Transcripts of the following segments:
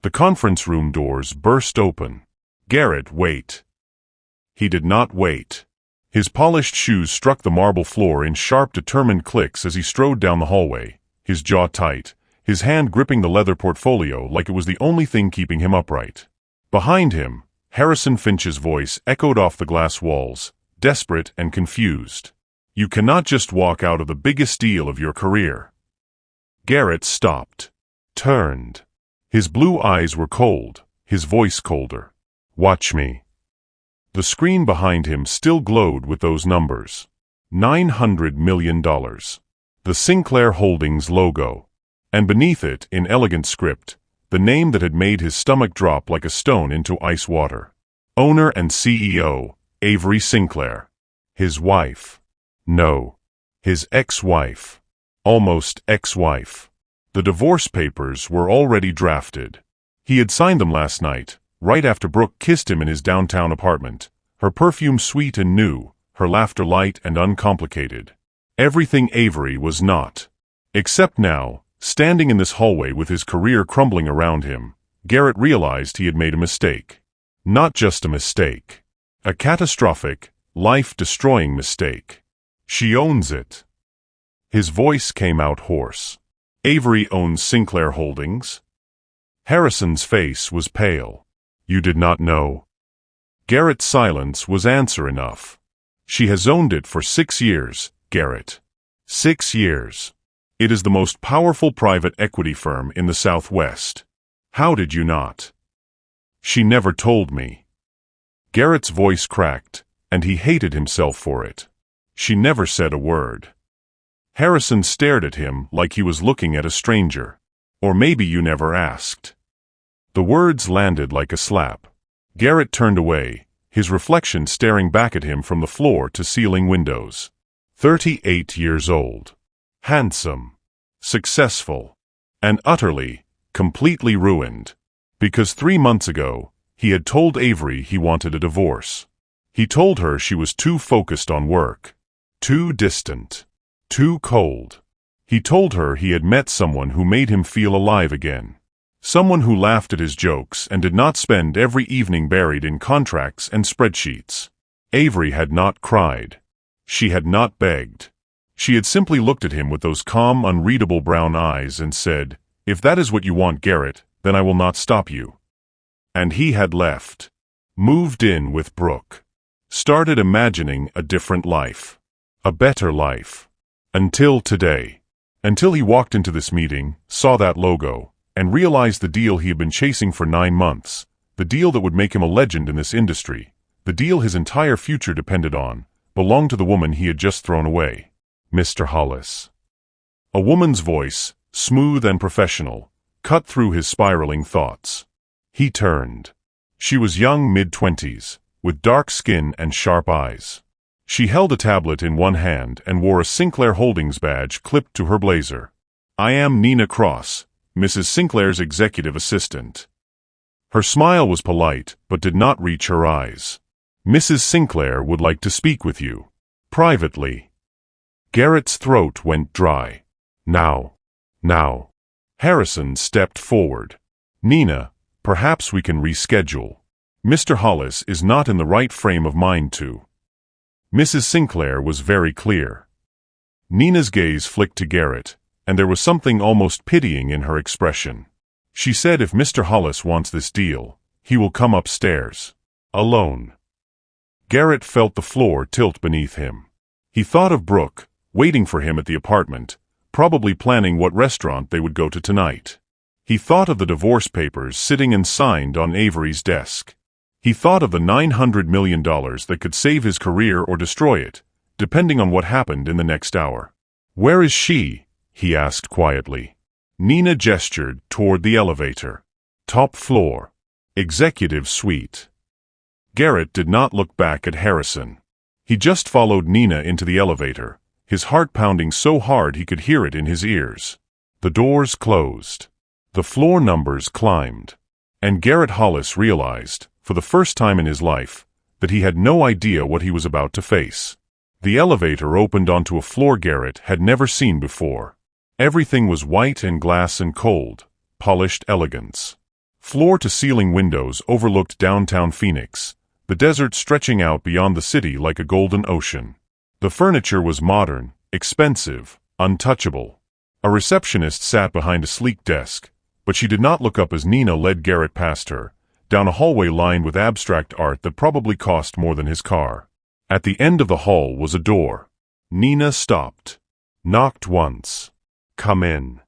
The conference room doors burst open. Garrett, wait. He did not wait. His polished shoes struck the marble floor in sharp, determined clicks as he strode down the hallway, his jaw tight, his hand gripping the leather portfolio like it was the only thing keeping him upright. Behind him, Harrison Finch's voice echoed off the glass walls, desperate and confused. You cannot just walk out of the biggest deal of your career. Garrett stopped, turned. His blue eyes were cold, his voice colder. Watch me. The screen behind him still glowed with those numbers. $900 million. The Sinclair Holdings logo. And beneath it, in elegant script, the name that had made his stomach drop like a stone into ice water. Owner and CEO, Avery Sinclair. His wife. No. His ex-wife. Almost ex-wife. The divorce papers were already drafted. He had signed them last night, right after Brooke kissed him in his downtown apartment, her perfume sweet and new, her laughter light and uncomplicated. Everything Avery was not. Except now, standing in this hallway with his career crumbling around him, Garrett realized he had made a mistake. Not just a mistake. A catastrophic, life-destroying mistake. She owns it. His voice came out hoarse. Avery owns Sinclair Holdings? Harrison's face was pale. You did not know? Garrett's silence was answer enough. She has owned it for 6 years, Garrett. 6 years. It is the most powerful private equity firm in the Southwest. How did you not? She never told me. Garrett's voice cracked, and he hated himself for it. She never said a word. Harrison stared at him like he was looking at a stranger. Or maybe you never asked. The words landed like a slap. Garrett turned away, his reflection staring back at him from the floor to ceiling windows. 38 years old. Handsome. Successful. And utterly, completely ruined. Because 3 months ago, he had told Avery he wanted a divorce. He told her she was too focused on work. Too distant. Too cold. He told her he had met someone who made him feel alive again. Someone who laughed at his jokes and did not spend every evening buried in contracts and spreadsheets. Avery had not cried. She had not begged. She had simply looked at him with those calm, unreadable brown eyes and said, "If that is what you want, Garrett, then I will not stop you." And he had left. Moved in with Brooke. Started imagining a different life. A better life. Until today. Until he walked into this meeting, saw that logo, and realized the deal he had been chasing for 9 months, the deal that would make him a legend in this industry, the deal his entire future depended on, belonged to the woman he had just thrown away. Mr. Hollis. A woman's voice, smooth and professional, cut through his spiraling thoughts. He turned. She was young, mid-20s, with dark skin and sharp eyes. She held a tablet in one hand and wore a Sinclair Holdings badge clipped to her blazer. "I am Nina Cross, Mrs. Sinclair's executive assistant." Her smile was polite, but did not reach her eyes. "Mrs. Sinclair would like to speak with you. Privately." Garrett's throat went dry. Now. Harrison stepped forward. "Nina, perhaps we can reschedule. Mr. Hollis is not in the right frame of mind to." Mrs. Sinclair was very clear. Nina's gaze flicked to Garrett, and there was something almost pitying in her expression. She said if Mr. Hollis wants this deal, he will come upstairs. Alone. Garrett felt the floor tilt beneath him. He thought of Brooke, waiting for him at the apartment, probably planning what restaurant they would go to tonight. He thought of the divorce papers sitting unsigned on Avery's desk. He thought of the $900 million that could save his career or destroy it, depending on what happened in the next hour. "Where is she?" he asked quietly. Nina gestured toward the elevator. "Top floor. Executive suite." Garrett did not look back at Harrison. He just followed Nina into the elevator, his heart pounding so hard he could hear it in his ears. The doors closed. The floor numbers climbed. And Garrett Hollis realized, for the first time in his life, that he had no idea what he was about to face. The elevator opened onto a floor Garrett had never seen before. Everything was white and glass and cold, polished elegance. Floor-to-ceiling windows overlooked downtown Phoenix, the desert stretching out beyond the city like a golden ocean. The furniture was modern, expensive, untouchable. A receptionist sat behind a sleek desk, but she did not look up as Nina led Garrett past her, down a hallway lined with abstract art that probably cost more than his car. At the end of the hall was a door. Nina stopped. Knocked once. "Come in."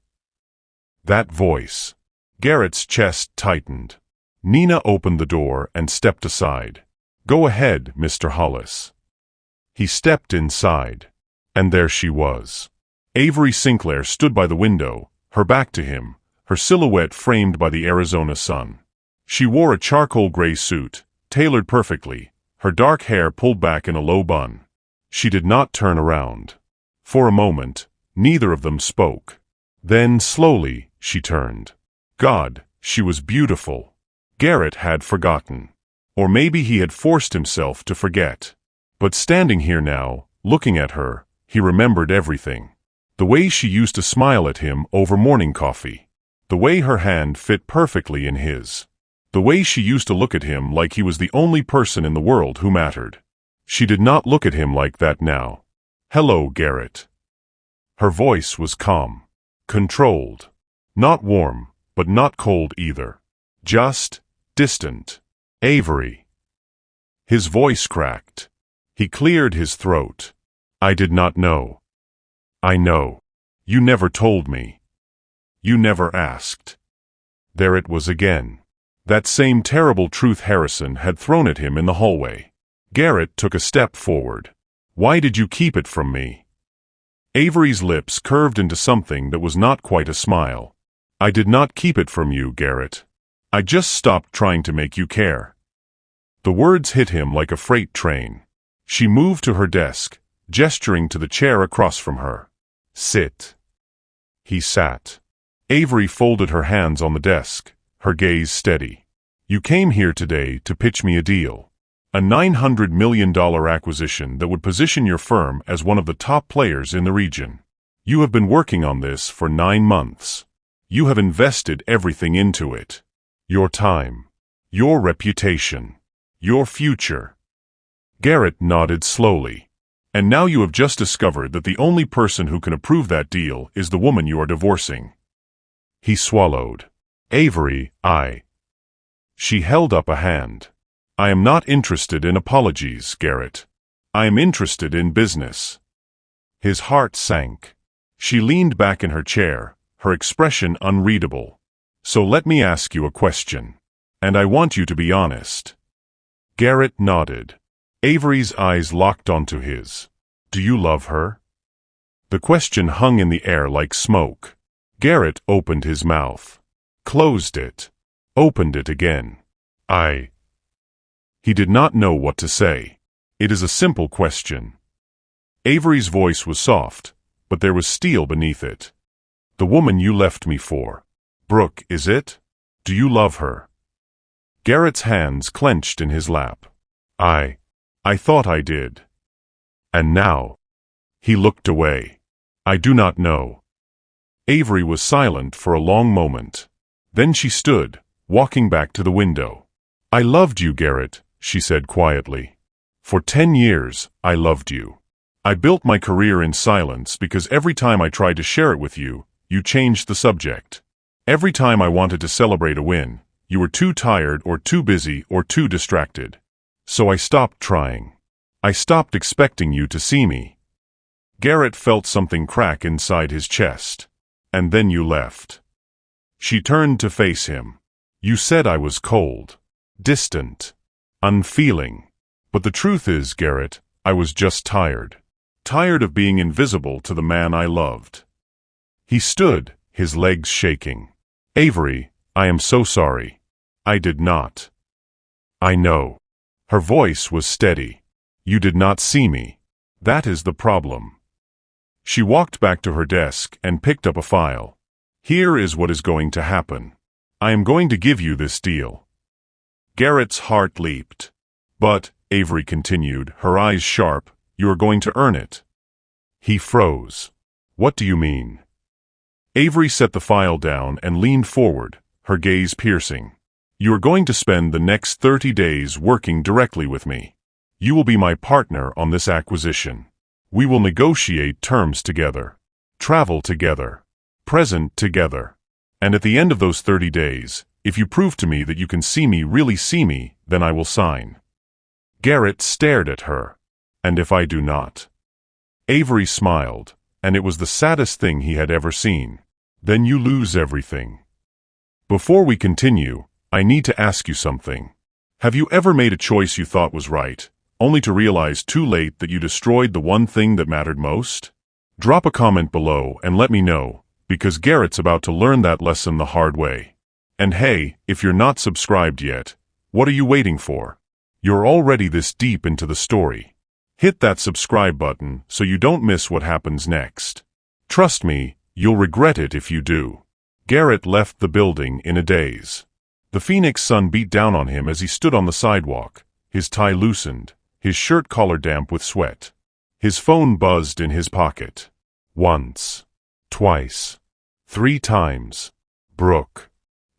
That voice. Garrett's chest tightened. Nina opened the door and stepped aside. "Go ahead, Mr. Hollis." He stepped inside. And there she was. Avery Sinclair stood by the window, her back to him, her silhouette framed by the Arizona sun. She wore a charcoal gray suit, tailored perfectly, her dark hair pulled back in a low bun. She did not turn around. For a moment, neither of them spoke. Then, slowly, she turned. God, she was beautiful. Garrett had forgotten. Or maybe he had forced himself to forget. But standing here now, looking at her, he remembered everything. The way she used to smile at him over morning coffee. The way her hand fit perfectly in his. The way she used to look at him like he was the only person in the world who mattered. She did not look at him like that now. "Hello, Garrett." Her voice was calm. Controlled. Not warm, but not cold either. Just distant. "Avery." His voice cracked. He cleared his throat. "I did not know." "I know. You never told me. You never asked." There it was again. That same terrible truth Harrison had thrown at him in the hallway. Garrett took a step forward. "Why did you keep it from me?" Avery's lips curved into something that was not quite a smile. "I did not keep it from you, Garrett. I just stopped trying to make you care." The words hit him like a freight train. She moved to her desk, gesturing to the chair across from her. "Sit." He sat. Avery folded her hands on the desk, her gaze steady. "You came here today to pitch me a deal. A $900 million acquisition that would position your firm as one of the top players in the region. You have been working on this for 9 months. You have invested everything into it. Your time. Your reputation. Your future." Garrett nodded slowly. "And now you have just discovered that the only person who can approve that deal is the woman you are divorcing." He swallowed. "Avery, She held up a hand. "I am not interested in apologies, Garrett. I am interested in business." His heart sank. She leaned back in her chair, her expression unreadable. "So let me ask you a question. And I want you to be honest." Garrett nodded. Avery's eyes locked onto his. "Do you love her?" The question hung in the air like smoke. Garrett opened his mouth. Closed it. Opened it again. He did not know what to say. It is a simple question. Avery's voice was soft, but there was steel beneath it. "The woman you left me for. Brooke, is it? Do you love her?" Garrett's hands clenched in his lap. I thought I did. And now?" He looked away. "I do not know." Avery was silent for a long moment. Then she stood, walking back to the window. "I loved you, Garrett," she said quietly. "For 10 years, I loved you. I built my career in silence because every time I tried to share it with you, you changed the subject. Every time I wanted to celebrate a win, you were too tired or too busy or too distracted. So I stopped trying. I stopped expecting you to see me." Garrett felt something crack inside his chest. "And then you left." She turned to face him. "You said I was cold, distant, unfeeling. But the truth is, Garrett, I was just tired. Tired of being invisible to the man I loved." He stood, his legs shaking. "Avery, I am so sorry. I did not." "I know." Her voice was steady. "You did not see me. That is the problem." She walked back to her desk and picked up a file. "Here is what is going to happen. I am going to give you this deal." Garrett's heart leaped. "But," Avery continued, her eyes sharp, "you are going to earn it." He froze. "What do you mean?" Avery set the file down and leaned forward, her gaze piercing. You are going to spend the next 30 days working directly with me. You will be my partner on this acquisition. We will negotiate terms together, travel together, present together. And at the end of those 30 days, if you prove to me that you can see me, really see me, then I will sign. Garrett stared at her. And if I do not? Avery smiled, and it was the saddest thing he had ever seen. Then you lose everything. Before we continue, I need to ask you something. Have you ever made a choice you thought was right, only to realize too late that you destroyed the one thing that mattered most? Drop a comment below and let me know, because Garrett's about to learn that lesson the hard way. And hey, if you're not subscribed yet, what are you waiting for? You're already this deep into the story. Hit that subscribe button so you don't miss what happens next. Trust me, you'll regret it if you do. Garrett left the building in a daze. The Phoenix sun beat down on him as he stood on the sidewalk, his tie loosened, his shirt collar damp with sweat. His phone buzzed in his pocket. Once. Twice. 3 times. Brooke.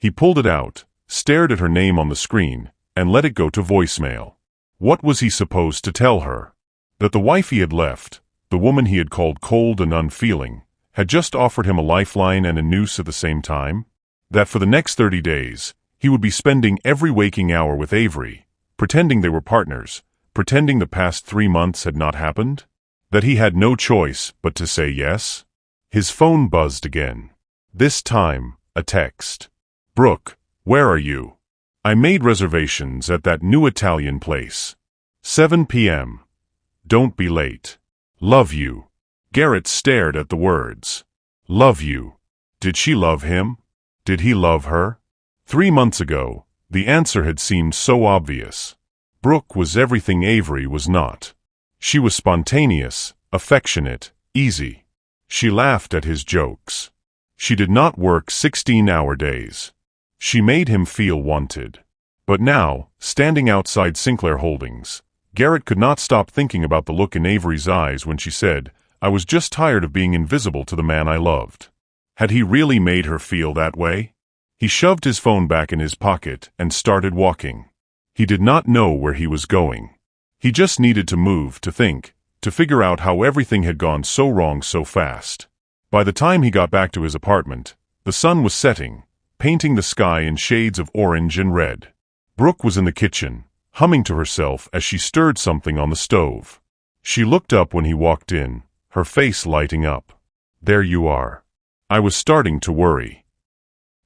He pulled it out, stared at her name on the screen, and let it go to voicemail. What was he supposed to tell her? That the wife he had left, the woman he had called cold and unfeeling, had just offered him a lifeline and a noose at the same time? That for the next 30 days, he would be spending every waking hour with Avery, pretending they were partners, pretending the past 3 months had not happened? That he had no choice but to say yes? His phone buzzed again. This time, a text. Brooke, where are you? I made reservations at that new Italian place. 7 p.m. Don't be late. Love you. Garrett stared at the words. Love you. Did she love him? Did he love her? 3 months ago, the answer had seemed so obvious. Brooke was everything Avery was not. She was spontaneous, affectionate, easy. She laughed at his jokes. She did not work 16-hour days. She made him feel wanted. But now, standing outside Sinclair Holdings, Garrett could not stop thinking about the look in Avery's eyes when she said, I was just tired of being invisible to the man I loved. Had he really made her feel that way? He shoved his phone back in his pocket and started walking. He did not know where he was going. He just needed to move, to think, to figure out how everything had gone so wrong so fast. By the time he got back to his apartment, the sun was setting, painting the sky in shades of orange and red. Brooke was in the kitchen, humming to herself as she stirred something on the stove. She looked up when he walked in, her face lighting up. There you are. I was starting to worry.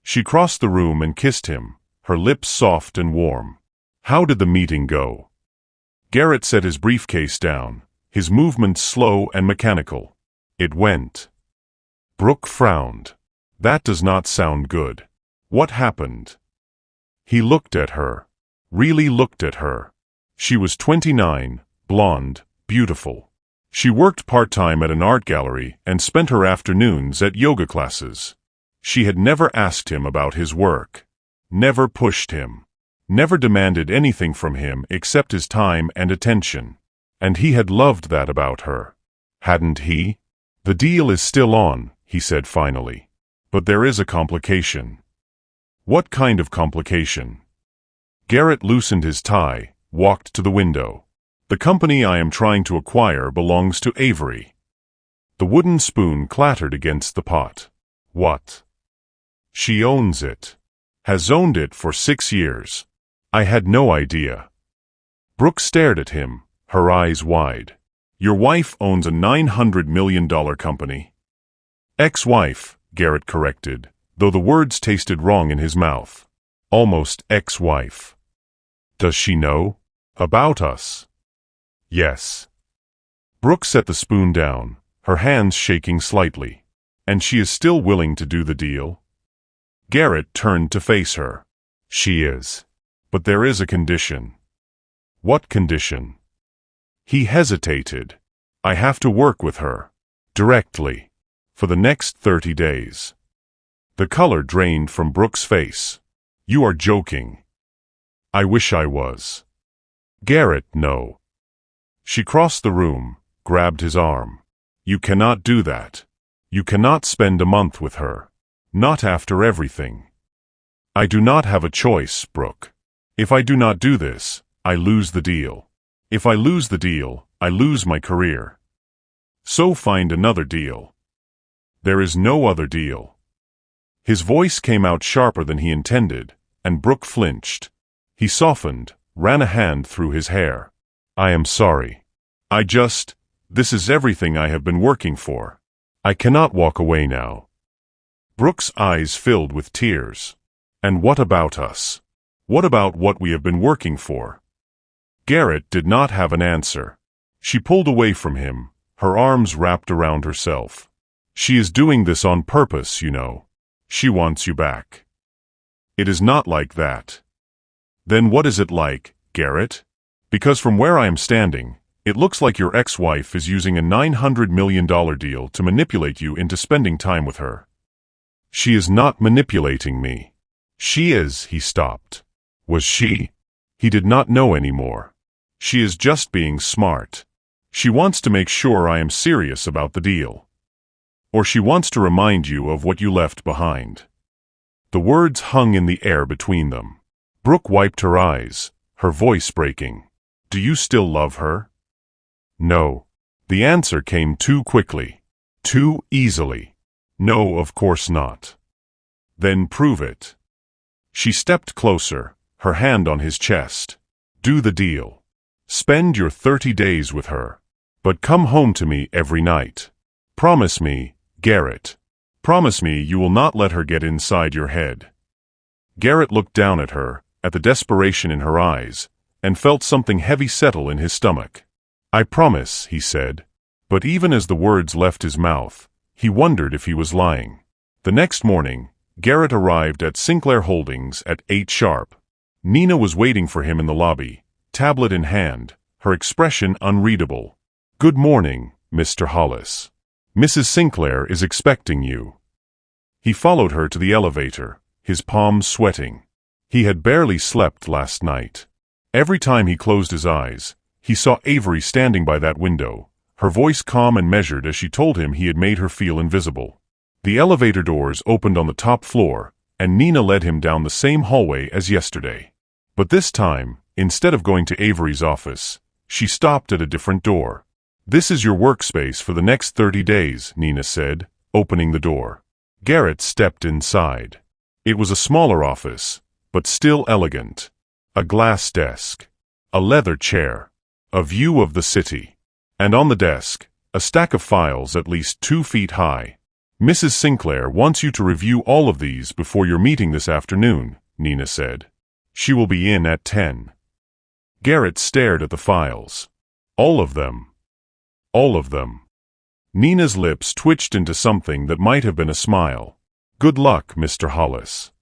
She crossed the room and kissed him, her lips soft and warm. How did the meeting go? Garrett set his briefcase down, his movements slow and mechanical. It went. Brooke frowned. That does not sound good. What happened? He looked at her. Really looked at her. She was 29, blonde, beautiful. She worked part-time at an art gallery and spent her afternoons at yoga classes. She had never asked him about his work. Never pushed him. Never demanded anything from him except his time and attention. And he had loved that about her. Hadn't he? The deal is still on, he said finally. But there is a complication. What kind of complication? Garrett loosened his tie, walked to the window. The company I am trying to acquire belongs to Avery. The wooden spoon clattered against the pot. What? She owns it. Has owned it for 6 years. I had no idea. Brooke stared at him, her eyes wide. Your wife owns a $900 million company. Ex-wife, Garrett corrected, though the words tasted wrong in his mouth. Almost ex-wife. Does she know? About us? Yes. Brooke set the spoon down, her hands shaking slightly. And she is still willing to do the deal? Garrett turned to face her. She is. But there is a condition. What condition? He hesitated. I have to work with her. Directly. For the next 30 days. The color drained from Brooke's face. You are joking. I wish I was. Garrett, no. She crossed the room, grabbed his arm. You cannot do that. You cannot spend a month with her. Not after everything. I do not have a choice, Brooke. If I do not do this, I lose the deal. If I lose the deal, I lose my career. So find another deal. There is no other deal. His voice came out sharper than he intended, and Brooke flinched. He softened, ran a hand through his hair. I am sorry. This is everything I have been working for. I cannot walk away now. Brooke's eyes filled with tears. And what about us? What about what we have been working for? Garrett did not have an answer. She pulled away from him, her arms wrapped around herself. She is doing this on purpose, you know. She wants you back. It is not like that. Then what is it like, Garrett? Because from where I am standing, it looks like your ex-wife is using a $900 million deal to manipulate you into spending time with her. She is not manipulating me. She is, he stopped. Was she? He did not know anymore. She is just being smart. She wants to make sure I am serious about the deal. Or she wants to remind you of what you left behind. The words hung in the air between them. Brooke wiped her eyes, her voice breaking. Do you still love her? No. The answer came too quickly, too easily. No, of course not. Then prove it. She stepped closer, her hand on his chest. Do the deal. Spend your 30 days with her. But come home to me every night. Promise me, Garrett. Promise me you will not let her get inside your head. Garrett looked down at her, at the desperation in her eyes, and felt something heavy settle in his stomach. I promise, he said. But even as the words left his mouth, he wondered if he was lying. The next morning, Garrett arrived at Sinclair Holdings at 8 sharp. Nina was waiting for him in the lobby, tablet in hand, her expression unreadable. Good morning, Mr. Hollis. Mrs. Sinclair is expecting you. He followed her to the elevator, his palms sweating. He had barely slept last night. Every time he closed his eyes, he saw Avery standing by that window, her voice calm and measured as she told him he had made her feel invisible. The elevator doors opened on the top floor, and Nina led him down the same hallway as yesterday. But this time, instead of going to Avery's office, she stopped at a different door. This is your workspace for the next 30 days, Nina said, opening the door. Garrett stepped inside. It was a smaller office, but still elegant. A glass desk, a leather chair, a view of the city, and on the desk, a stack of files at least 2 feet high. Mrs. Sinclair wants you to review all of these before your meeting this afternoon, Nina said. She will be in at 10. Garrett stared at the files. All of them. All of them. Nina's lips twitched into something that might have been a smile. Good luck, Mr. Hollis.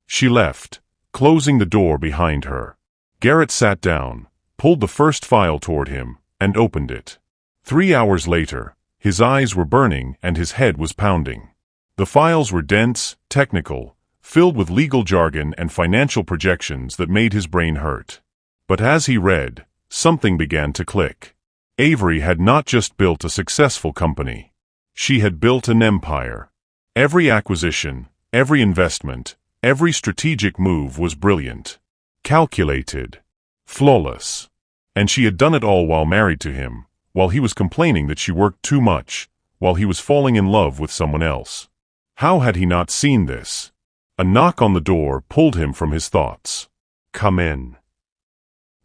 She left, closing the door behind her. Garrett sat down, pulled the first file toward him, and opened it. 3 hours later, his eyes were burning and his head was pounding. The files were dense, technical, filled with legal jargon and financial projections that made his brain hurt. But as he read, something began to click. Avery had not just built a successful company. She had built an empire. Every acquisition, every investment, every strategic move was brilliant, calculated, flawless. And she had done it all while married to him, while he was complaining that she worked too much, while he was falling in love with someone else. How had he not seen this? A knock on the door pulled him from his thoughts. Come in.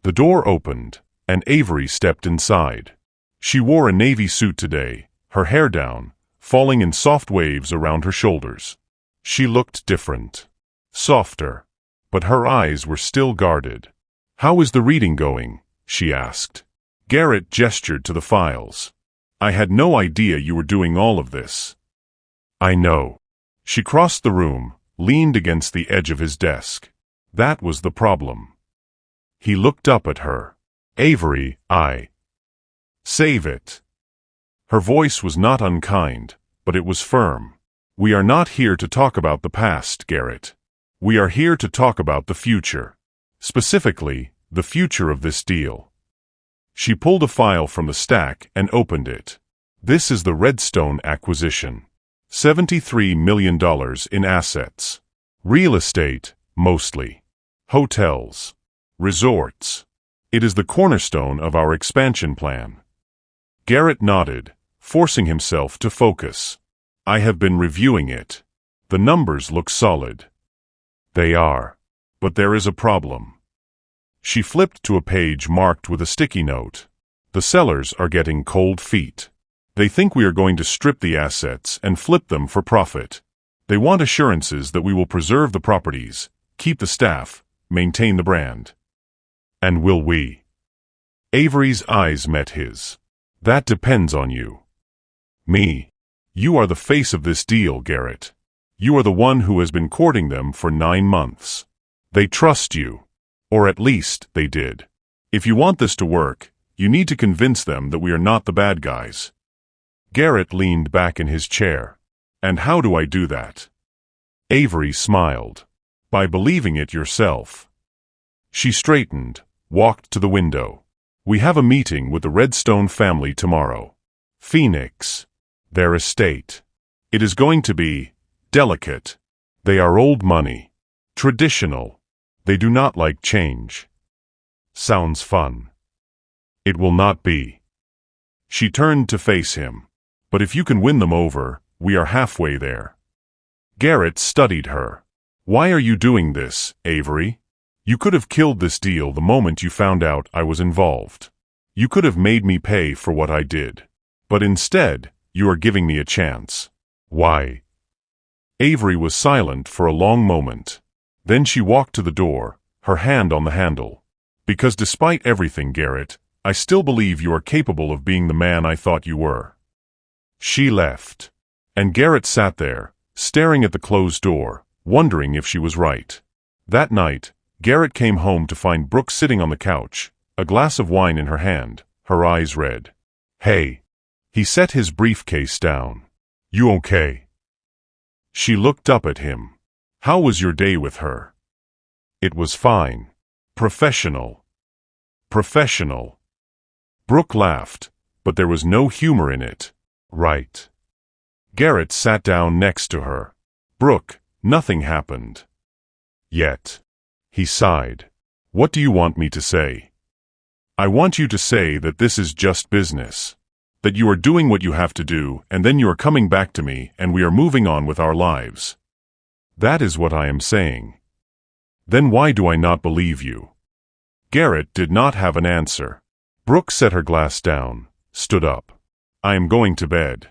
The door opened, and Avery stepped inside. She wore a navy suit today, her hair down, falling in soft waves around her shoulders. She looked different. Softer. But her eyes were still guarded. How is the reading going? She asked. Garrett gestured to the files. I had no idea you were doing all of this. I know. She crossed the room, leaned against the edge of his desk. That was the problem. He looked up at her. Avery, Save it. Her voice was not unkind, but it was firm. We are not here to talk about the past, Garrett. We are here to talk about the future. Specifically, the future of this deal. She pulled a file from the stack and opened it. This is the Redstone acquisition. $73 million in assets. Real estate, Mostly. Hotels. Resorts. It is the cornerstone of our expansion plan. Garrett nodded, forcing himself to focus. I have been reviewing it. The numbers look solid. They are. But there is a problem. She flipped to a page marked with a sticky note. The sellers are getting cold feet. They think we are going to strip the assets and flip them for profit. They want assurances that we will preserve the properties, keep the staff, maintain the brand. And will we? Avery's eyes met his. That depends on you. Me. You are the face of this deal, Garrett. You are the one who has been courting them for 9 months. They trust you. Or at least they did. If you want this to work, you need to convince them that we are not the bad guys. Garrett leaned back in his chair. And how do I do that? Avery smiled. By believing it yourself. She straightened, walked to the window. We have a meeting with the Redstone family tomorrow. Phoenix. Their estate. It is going to be delicate. They are old money. Traditional. They do not like change. Sounds fun. It will not be. She turned to face him. But if you can win them over, we are halfway there. Garrett studied her. Why are you doing this, Avery? You could have killed this deal the moment you found out I was involved. You could have made me pay for what I did. But instead, you are giving me a chance. Why? Avery was silent for a long moment. Then she walked to the door, her hand on the handle. Because despite everything, Garrett, I still believe you are capable of being the man I thought you were. She left. And Garrett sat there, staring at the closed door, wondering if she was right. That night, Garrett came home to find Brooke sitting on the couch, a glass of wine in her hand, her eyes red. Hey. He set his briefcase down. You okay? She looked up at him. How was your day with her? It was fine. Professional. Professional. Brooke laughed, but there was no humor in it. Right. Garrett sat down next to her. Brooke, nothing happened. Yet. He sighed. What do you want me to say? I want you to say that this is just business. That you are doing what you have to do, and then you are coming back to me, and we are moving on with our lives. That is what I am saying. Then why do I not believe you? Garrett did not have an answer. Brooke set her glass down, stood up. I am going to bed.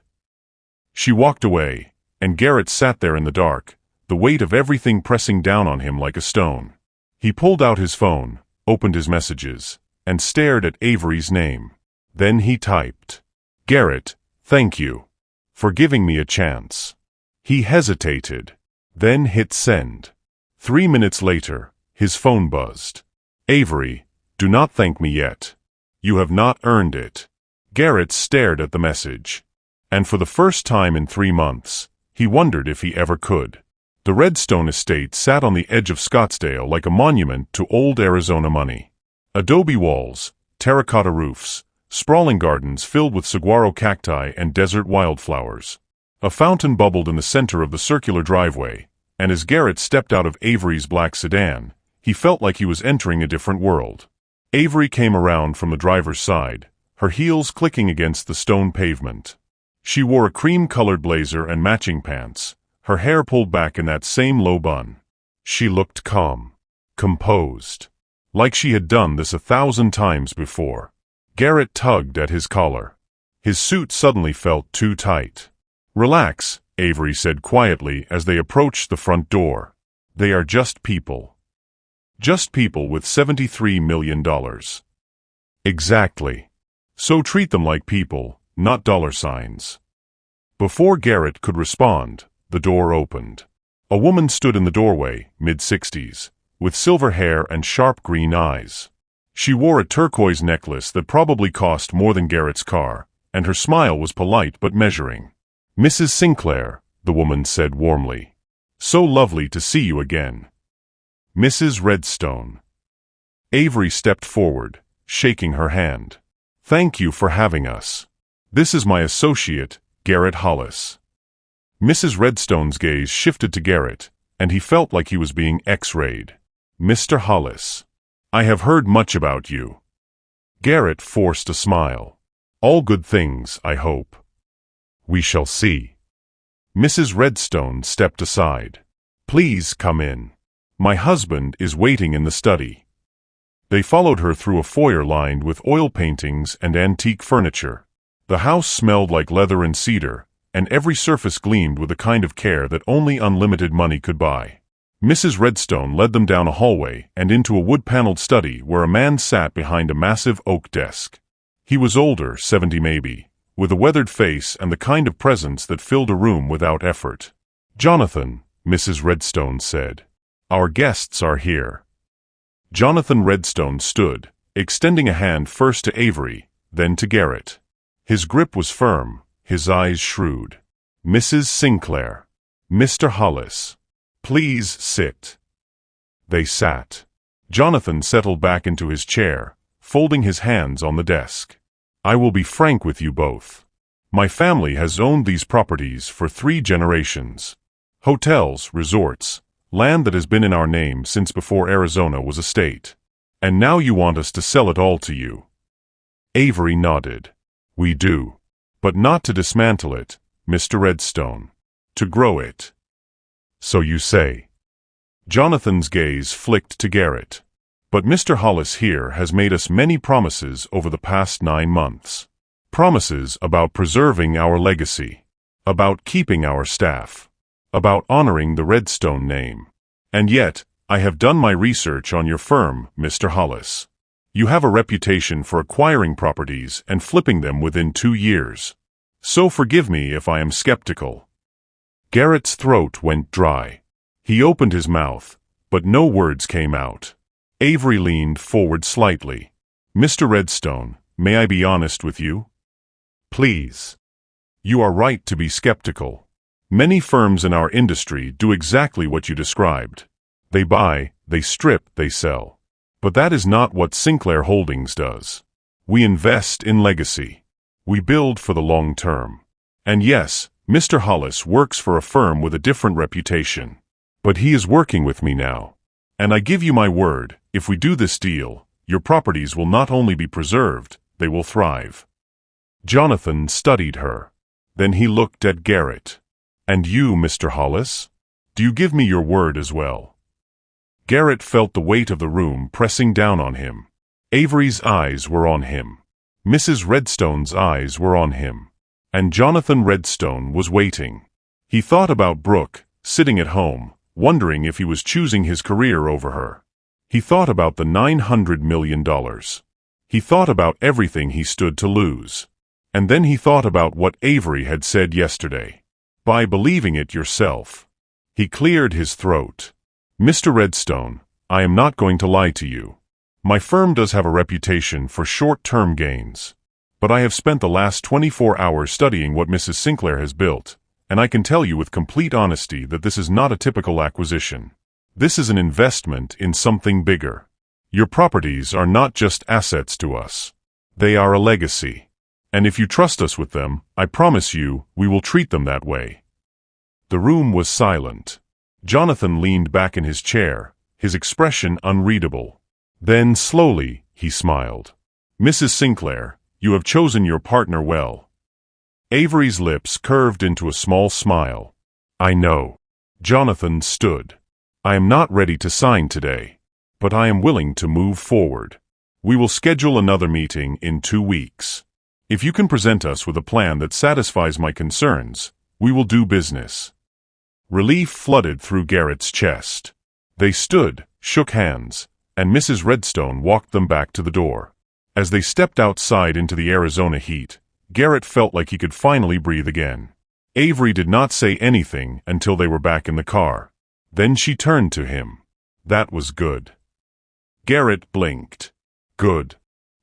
She walked away, and Garrett sat there in the dark, the weight of everything pressing down on him like a stone. He pulled out his phone, opened his messages, and stared at Avery's name. Then he typed, Garrett, thank you for giving me a chance. He hesitated, then hit send. 3 minutes later, his phone buzzed. Avery, do not thank me yet. You have not earned it. Garrett stared at the message. And for the first time in 3 months, he wondered if he ever could. The Redstone estate sat on the edge of Scottsdale like a monument to old Arizona money. Adobe walls, terracotta roofs, sprawling gardens filled with saguaro cacti and desert wildflowers. A fountain bubbled in the center of the circular driveway, and as Garrett stepped out of Avery's black sedan, he felt like he was entering a different world. Avery came around from the driver's side, her heels clicking against the stone pavement. She wore a cream-colored blazer and matching pants, her hair pulled back in that same low bun. She looked calm, composed, like she had done this 1,000 times before. Garrett tugged at his collar. His suit suddenly felt too tight. Relax, Avery said quietly as they approached the front door. They are just people. Just people with $73 million. Exactly. So treat them like people, not dollar signs. Before Garrett could respond, the door opened. A woman stood in the doorway, mid-60s, with silver hair and sharp green eyes. She wore a turquoise necklace that probably cost more than Garrett's car, and her smile was polite but measuring. Mrs. Sinclair, the woman said warmly. So lovely to see you again. Mrs. Redstone. Avery stepped forward, shaking her hand. Thank you for having us. This is my associate, Garrett Hollis. Mrs. Redstone's gaze shifted to Garrett, and he felt like he was being X-rayed. "Mr. Hollis, I have heard much about you." Garrett forced a smile. "All good things, I hope." "We shall see." Mrs. Redstone stepped aside. "Please come in. My husband is waiting in the study." They followed her through a foyer lined with oil paintings and antique furniture. The house smelled like leather and cedar, and every surface gleamed with a kind of care that only unlimited money could buy. Mrs. Redstone led them down a hallway and into a wood-paneled study where a man sat behind a massive oak desk. He was older, 70 maybe, with a weathered face and the kind of presence that filled a room without effort. "Jonathan," Mrs. Redstone said, "our guests are here." Jonathan Redstone stood, extending a hand first to Avery, then to Garrett. His grip was firm, his eyes shrewd. "Mrs. Sinclair, Mr. Hollis, please sit." They sat. Jonathan settled back into his chair, folding his hands on the desk. "I will be frank with you both. My family has owned these properties for 3 generations. Hotels, resorts, land that has been in our name since before Arizona was a state. And now you want us to sell it all to you." Avery nodded. "We do. But not to dismantle it, Mr. Redstone. To grow it." "So you say." Jonathan's gaze flicked to Garrett. "But Mr. Hollis here has made us many promises over the past 9 months. Promises about preserving our legacy, about keeping our staff, about honoring the Redstone name. And yet, I have done my research on your firm, Mr. Hollis. You have a reputation for acquiring properties and flipping them within 2 years. So forgive me if I am skeptical." Garrett's throat went dry. He opened his mouth, but no words came out. Avery leaned forward slightly. "Mr. Redstone, may I be honest with you?" "Please." "You are right to be skeptical. Many firms in our industry do exactly what you described. They buy, they strip, they sell. But that is not what Sinclair Holdings does. We invest in legacy. We build for the long term. And yes, Mr. Hollis works for a firm with a different reputation. But he is working with me now. And I give you my word, if we do this deal, your properties will not only be preserved, they will thrive." Jonathan studied her. Then he looked at Garrett. "And you, Mr. Hollis? Do you give me your word as well?" Garrett felt the weight of the room pressing down on him. Avery's eyes were on him. Mrs. Redstone's eyes were on him. And Jonathan Redstone was waiting. He thought about Brooke, sitting at home, wondering if he was choosing his career over her. He thought about the $900 million. He thought about everything he stood to lose. And then he thought about what Avery had said yesterday. "By believing it yourself." He cleared his throat. "Mr. Redstone, I am not going to lie to you. My firm does have a reputation for short-term gains. But I have spent the last 24 hours studying what Mrs. Sinclair has built, and I can tell you with complete honesty that this is not a typical acquisition. This is an investment in something bigger. Your properties are not just assets to us. They are a legacy. And if you trust us with them, I promise you, we will treat them that way." The room was silent. Jonathan leaned back in his chair, his expression unreadable. Then, slowly, he smiled. "Mrs. Sinclair, you have chosen your partner well." Avery's lips curved into a small smile. "I know." Jonathan stood. "I am not ready to sign today, but I am willing to move forward. We will schedule another meeting in 2 weeks. If you can present us with a plan that satisfies my concerns, we will do business." Relief flooded through Garrett's chest. They stood, shook hands, and Mrs. Redstone walked them back to the door. As they stepped outside into the Arizona heat, Garrett felt like he could finally breathe again. Avery did not say anything until they were back in the car. Then she turned to him. "That was good." Garrett blinked. "Good.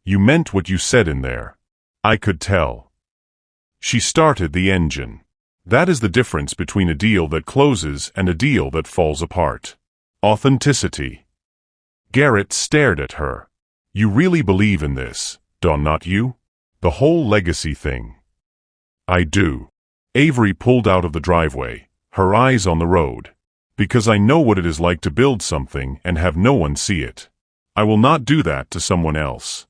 You meant what you said in there. I could tell." She started the engine. That is the difference between a deal that closes and a deal that falls apart. Authenticity. Garrett stared at her. "You really believe in this, don't not you? The whole legacy thing." "I do." Avery pulled out of the driveway, her eyes on the road. Because I know what it is like to build something and have no one see it. I will not do that to someone else."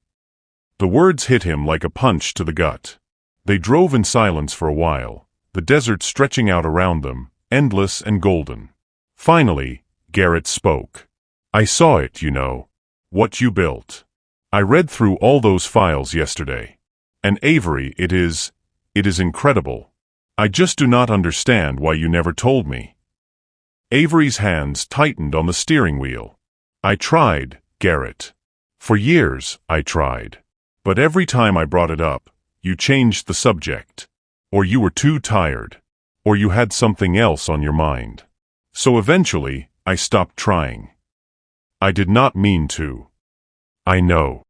The words hit him like a punch to the gut. They drove in silence for a while, the desert stretching out around them, endless and golden. Finally, Garrett spoke. "I saw it, you know. What you built. I read through all those files yesterday. And Avery, it is incredible. I just do not understand why you never told me." Avery's hands tightened on the steering wheel. "I tried, Garrett. For years, I tried. But every time I brought it up, you changed the subject. Or you were too tired. Or you had something else on your mind. So eventually, I stopped trying. I did not mean to." "I know."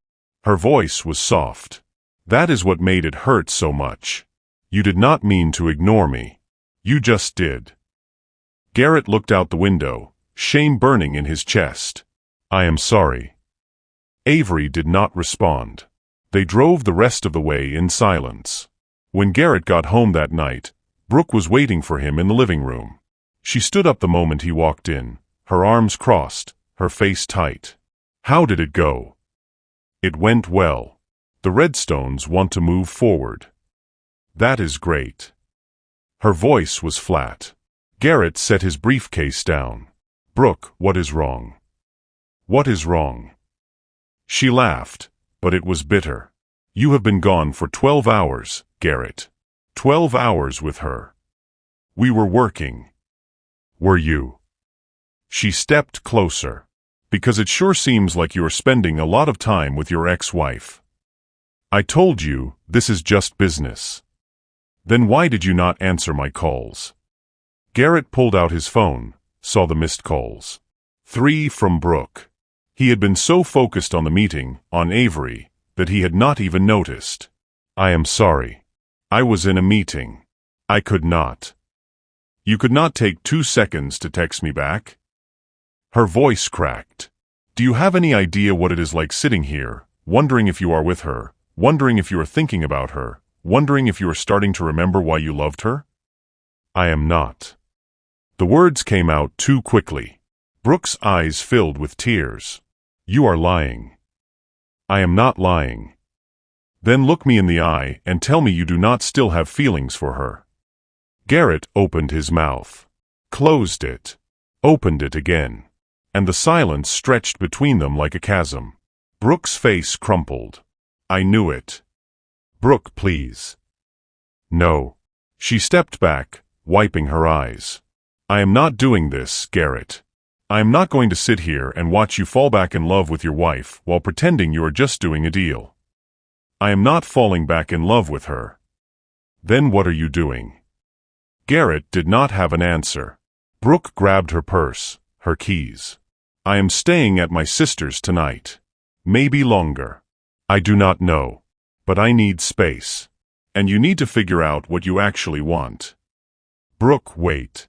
Her voice was soft. "That is what made it hurt so much. You did not mean to ignore me. You just did." Garrett looked out the window, shame burning in his chest. "I am sorry." Avery did not respond. They drove the rest of the way in silence. When Garrett got home that night, Brooke was waiting for him in the living room. She stood up the moment he walked in, her arms crossed, her face tight. "How did it go?" "It went well. The Redstones want to move forward." "That is great." Her voice was flat. Garrett set his briefcase down. "Brooke, what is wrong?" "What is wrong?" She laughed, but it was bitter. "You have been gone for 12 hours, Garrett. 12 hours with her." "We were working." "Were you?" She stepped closer. "Because it sure seems like you are spending a lot of time with your ex-wife." "I told you, this is just business." "Then why did you not answer my calls?" Garrett pulled out his phone, saw the missed calls. 3 from Brooke. He had been so focused on the meeting, on Avery, that he had not even noticed. "I am sorry. I was in a meeting. I could not." "You could not take 2 seconds to text me back?" Her voice cracked. "Do you have any idea what it is like sitting here, wondering if you are with her, wondering if you are thinking about her, wondering if you are starting to remember why you loved her?" "I am not." The words came out too quickly. Brooke's eyes filled with tears. "You are lying." "I am not lying." "Then look me in the eye and tell me you do not still have feelings for her." Garrett opened his mouth, closed it, opened it again, and the silence stretched between them like a chasm. Brooke's face crumpled. "I knew it." "Brooke, please." "No." She stepped back, wiping her eyes. "I am not doing this, Garrett. I am not going to sit here and watch you fall back in love with your wife while pretending you are just doing a deal. I am not falling back in love with her." "Then what are you doing?" Garrett did not have an answer. Brooke grabbed her purse, her keys. "I am staying at my sister's tonight. Maybe longer. I do not know. But I need space. And you need to figure out what you actually want." "Brooke, wait."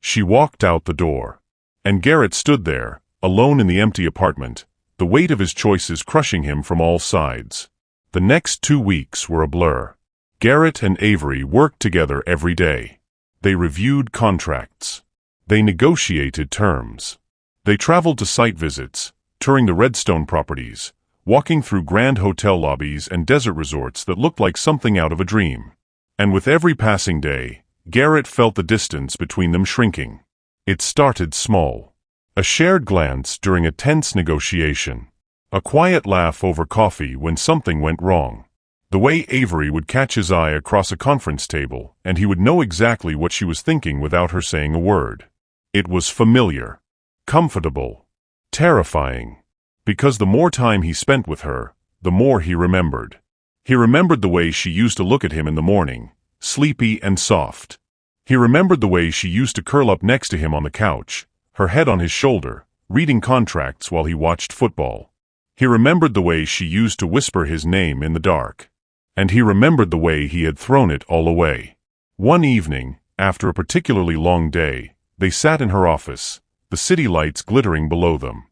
She walked out the door. And Garrett stood there, alone in the empty apartment, the weight of his choices crushing him from all sides. The next 2 weeks were a blur. Garrett and Avery worked together every day. They reviewed contracts. They negotiated terms. They traveled to site visits, touring the Redstone properties, walking through grand hotel lobbies and desert resorts that looked like something out of a dream. And with every passing day, Garrett felt the distance between them shrinking. It started small. A shared glance during a tense negotiation. A quiet laugh over coffee when something went wrong. The way Avery would catch his eye across a conference table, and he would know exactly what she was thinking without her saying a word. It was familiar, comfortable, terrifying. Because the more time he spent with her, the more he remembered. He remembered the way she used to look at him in the morning, sleepy and soft. He remembered the way she used to curl up next to him on the couch, her head on his shoulder, reading contracts while he watched football. He remembered the way she used to whisper his name in the dark. And he remembered the way he had thrown it all away. One evening, after a particularly long day, they sat in her office, the city lights glittering below them.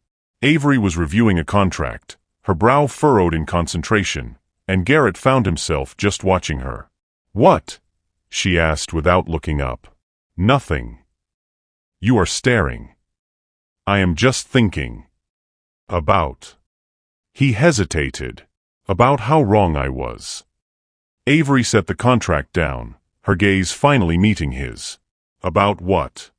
Avery was reviewing a contract, her brow furrowed in concentration, and Garrett found himself just watching her. "What?" she asked without looking up. "Nothing." You are staring. I am just thinking. About. He hesitated. About how wrong I was. Avery set the contract down, her gaze finally meeting his. About what?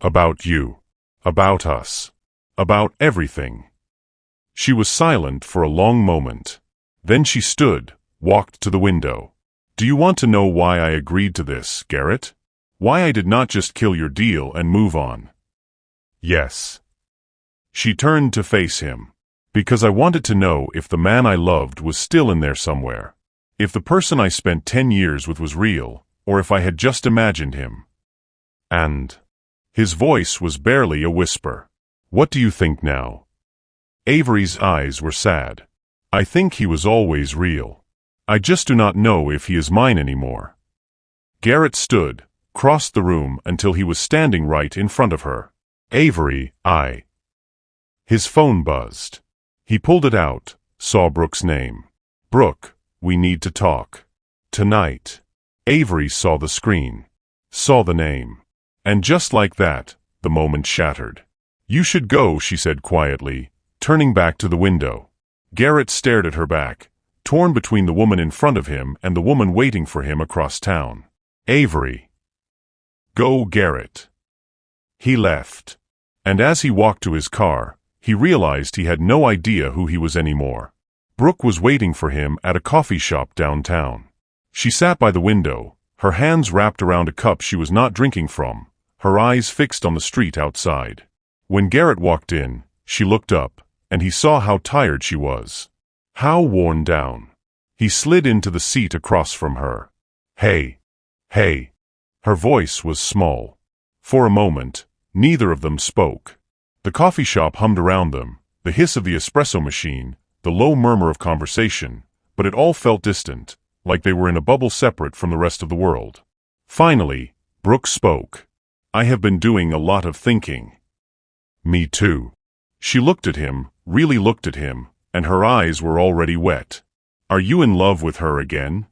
About you. About us. About everything. She was silent for a long moment. Then she stood, walked to the window. Do you want to know why I agreed to this, Garrett? Why I did not just kill your deal and move on? Yes. She turned to face him. Because I wanted to know if the man I loved was still in there somewhere. If the person I spent 10 years with was real, or if I had just imagined him. And his voice was barely a whisper. What do you think now? Avery's eyes were sad. I think he was always real. I just do not know if he is mine anymore. Garrett stood, crossed the room until he was standing right in front of her. Avery, His phone buzzed. He pulled it out, saw Brooke's name. Brooke, we need to talk. Tonight. Avery saw the screen. Saw the name. And just like that, the moment shattered. You should go, she said quietly, turning back to the window. Garrett stared at her back, torn between the woman in front of him and the woman waiting for him across town. Avery. Go, Garrett. He left. And as he walked to his car, he realized he had no idea who he was anymore. Brooke was waiting for him at a coffee shop downtown. She sat by the window, her hands wrapped around a cup she was not drinking from, her eyes fixed on the street outside. When Garrett walked in, she looked up, and he saw how tired she was. How worn down. He slid into the seat across from her. Hey. Hey. Her voice was small. For a moment, neither of them spoke. The coffee shop hummed around them, the hiss of the espresso machine, the low murmur of conversation, but it all felt distant, like they were in a bubble separate from the rest of the world. Finally, Brooke spoke. I have been doing a lot of thinking. Me too. She looked at him, really looked at him, and her eyes were already wet. Are you in love with her again?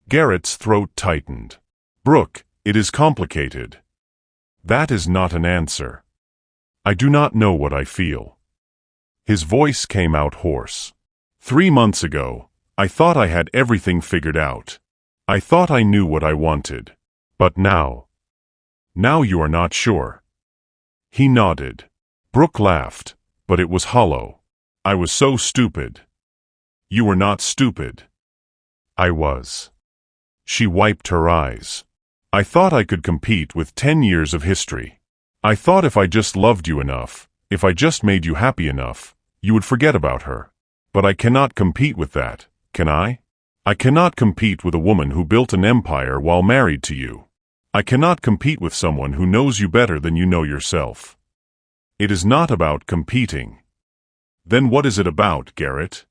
Garrett's throat tightened. Brooke, it is complicated. That is not an answer. I do not know what I feel. His voice came out hoarse. 3 months ago, I thought I had everything figured out. I thought I knew what I wanted. But now. Now you are not sure. He nodded. Brooke laughed, but it was hollow. I was so stupid. You were not stupid. I was. She wiped her eyes. I thought I could compete with 10 years of history. I thought if I just loved you enough, if I just made you happy enough, you would forget about her. But I cannot compete with that, can I? I cannot compete with a woman who built an empire while married to you. I cannot compete with someone who knows you better than you know yourself. It is not about competing. Then what is it about, Garrett?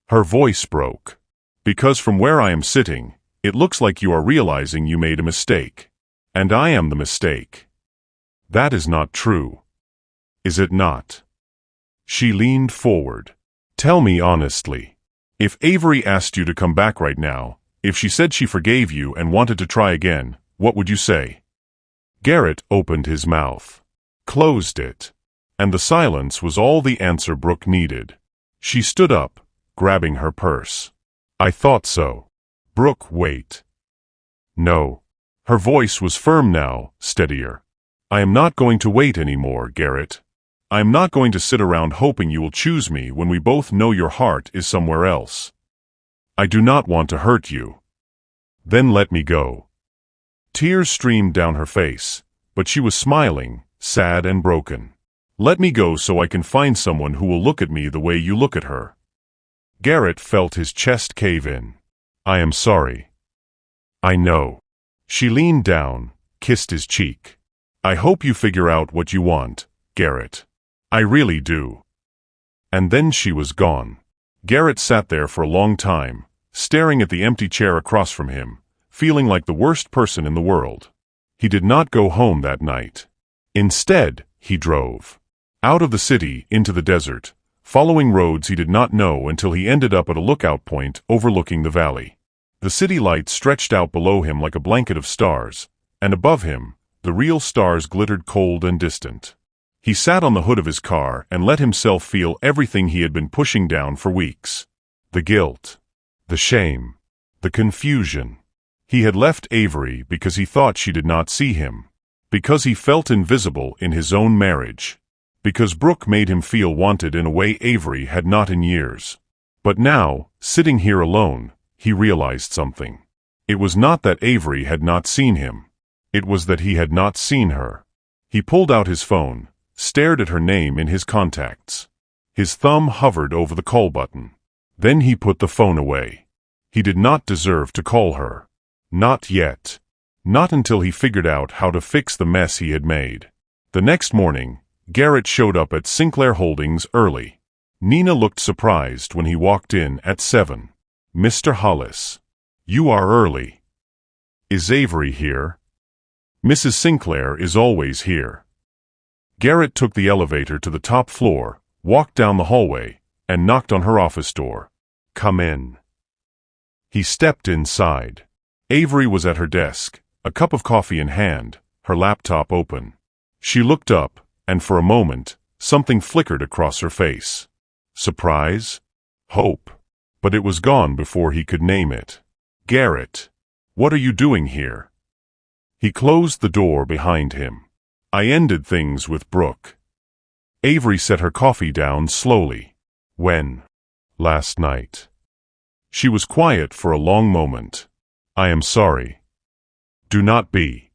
Her voice broke. Because from where I am sitting, it looks like you are realizing you made a mistake. And I am the mistake. That is not true. Is it not? She leaned forward. Tell me honestly. If Avery asked you to come back right now, if she said she forgave you and wanted to try again, what would you say? Garrett opened his mouth. Closed it. And the silence was all the answer Brooke needed. She stood up, grabbing her purse. I thought so. Brooke, wait. No. Her voice was firm now, steadier. I am not going to wait anymore, Garrett. I am not going to sit around hoping you will choose me when we both know your heart is somewhere else. I do not want to hurt you. Then let me go. Tears streamed down her face, but she was smiling, sad and broken. Let me go so I can find someone who will look at me the way you look at her. Garrett felt his chest cave in. I am sorry. I know. She leaned down, kissed his cheek. I hope you figure out what you want, Garrett. I really do. And then she was gone. Garrett sat there for a long time, staring at the empty chair across from him, feeling like the worst person in the world. He did not go home that night. Instead, he drove. Out of the city, into the desert, following roads he did not know until he ended up at a lookout point overlooking the valley. The city lights stretched out below him like a blanket of stars, and above him, the real stars glittered cold and distant. He sat on the hood of his car and let himself feel everything he had been pushing down for weeks. The guilt, the shame, the confusion. He had left Avery because he thought she did not see him, because he felt invisible in his own marriage, because Brooke made him feel wanted in a way Avery had not in years. But now, sitting here alone, he realized something. It was not that Avery had not seen him. It was that he had not seen her. He pulled out his phone, stared at her name in his contacts. His thumb hovered over the call button. Then he put the phone away. He did not deserve to call her. Not yet. Not until he figured out how to fix the mess he had made. The next morning, Garrett showed up at Sinclair Holdings early. Nina looked surprised when he walked in at 7. "Mr. Hollis, you are early. Is Avery here?" "Mrs. Sinclair is always here." Garrett took the elevator to the top floor, walked down the hallway, and knocked on her office door. "Come in." He stepped inside. Avery was at her desk, a cup of coffee in hand, her laptop open. She looked up, and for a moment, something flickered across her face. Surprise? Hope. But it was gone before he could name it. "Garrett, what are you doing here?" He closed the door behind him. "I ended things with Brooke." Avery set her coffee down slowly. "When?" "Last night." She was quiet for a long moment. "I am sorry." "Do not be."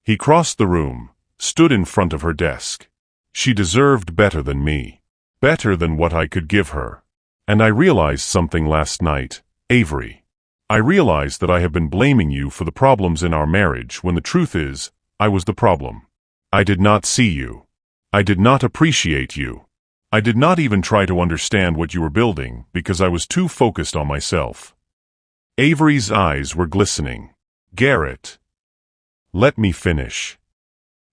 He crossed the room, stood in front of her desk. "She deserved better than me. Better than what I could give her. And I realized something last night, Avery. I realized that I have been blaming you for the problems in our marriage when the truth is, I was the problem. I did not see you. I did not appreciate you. I did not even try to understand what you were building because I was too focused on myself." Avery's eyes were glistening. "Garrett, let me finish."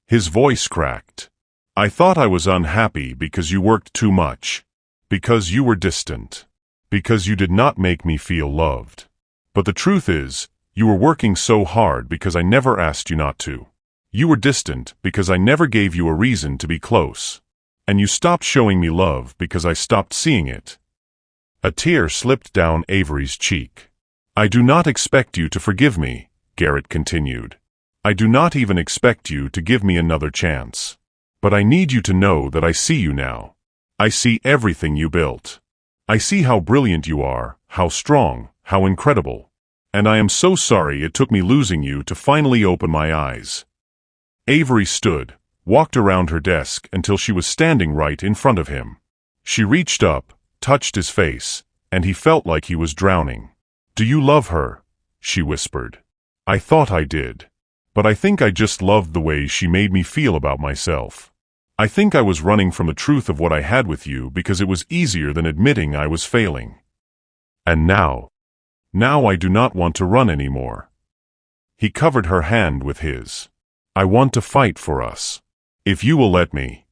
His voice cracked. "I thought I was unhappy because you worked too much. Because you were distant. Because you did not make me feel loved. But the truth is, you were working so hard because I never asked you not to. You were distant because I never gave you a reason to be close. And you stopped showing me love because I stopped seeing it." A tear slipped down Avery's cheek. "I do not expect you to forgive me," Garrett continued. "I do not even expect you to give me another chance. But I need you to know that I see you now. I see everything you built. I see how brilliant you are, how strong, how incredible. And I am so sorry it took me losing you to finally open my eyes." Avery stood, walked around her desk until she was standing right in front of him. She reached up, touched his face, and he felt like he was drowning. "Do you love her?" she whispered. "I thought I did. But I think I just loved the way she made me feel about myself. I think I was running from the truth of what I had with you because it was easier than admitting I was failing. And now I do not want to run anymore." He covered her hand with his. "I want to fight for us. If you will let me."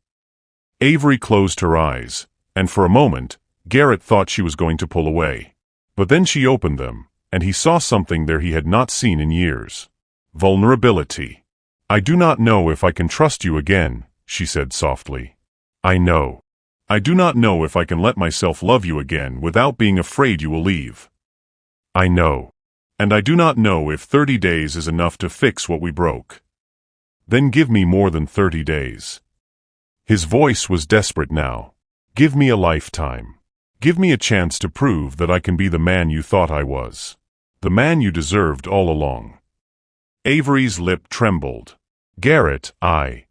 Avery closed her eyes, and for a moment, Garrett thought she was going to pull away. But then she opened them, and he saw something there he had not seen in years. Vulnerability. "I do not know if I can trust you again," she said softly. "I know. I do not know if I can let myself love you again without being afraid you will leave. I know. And I do not know if 30 days is enough to fix what we broke. Then give me more than 30 days." His voice was desperate now. "Give me a lifetime. Give me a chance to prove that I can be the man you thought I was. The man you deserved all along." Avery's lip trembled. "Garrett, I—"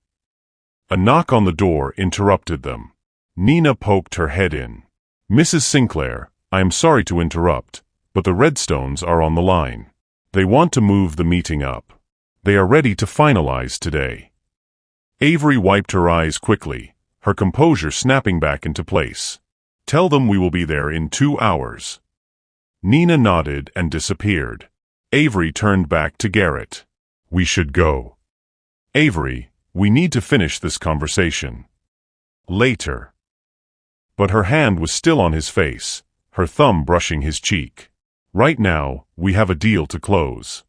A knock on the door interrupted them. Nina poked her head in. "Mrs. Sinclair, I am sorry to interrupt, but the Redstones are on the line. They want to move the meeting up. They are ready to finalize today." Avery wiped her eyes quickly, her composure snapping back into place. "Tell them we will be there in 2 hours." Nina nodded and disappeared. Avery turned back to Garrett. "We should go." "Avery, we need to finish this conversation. Later." But her hand was still on his face, her thumb brushing his cheek. "Right now, we have a deal to close."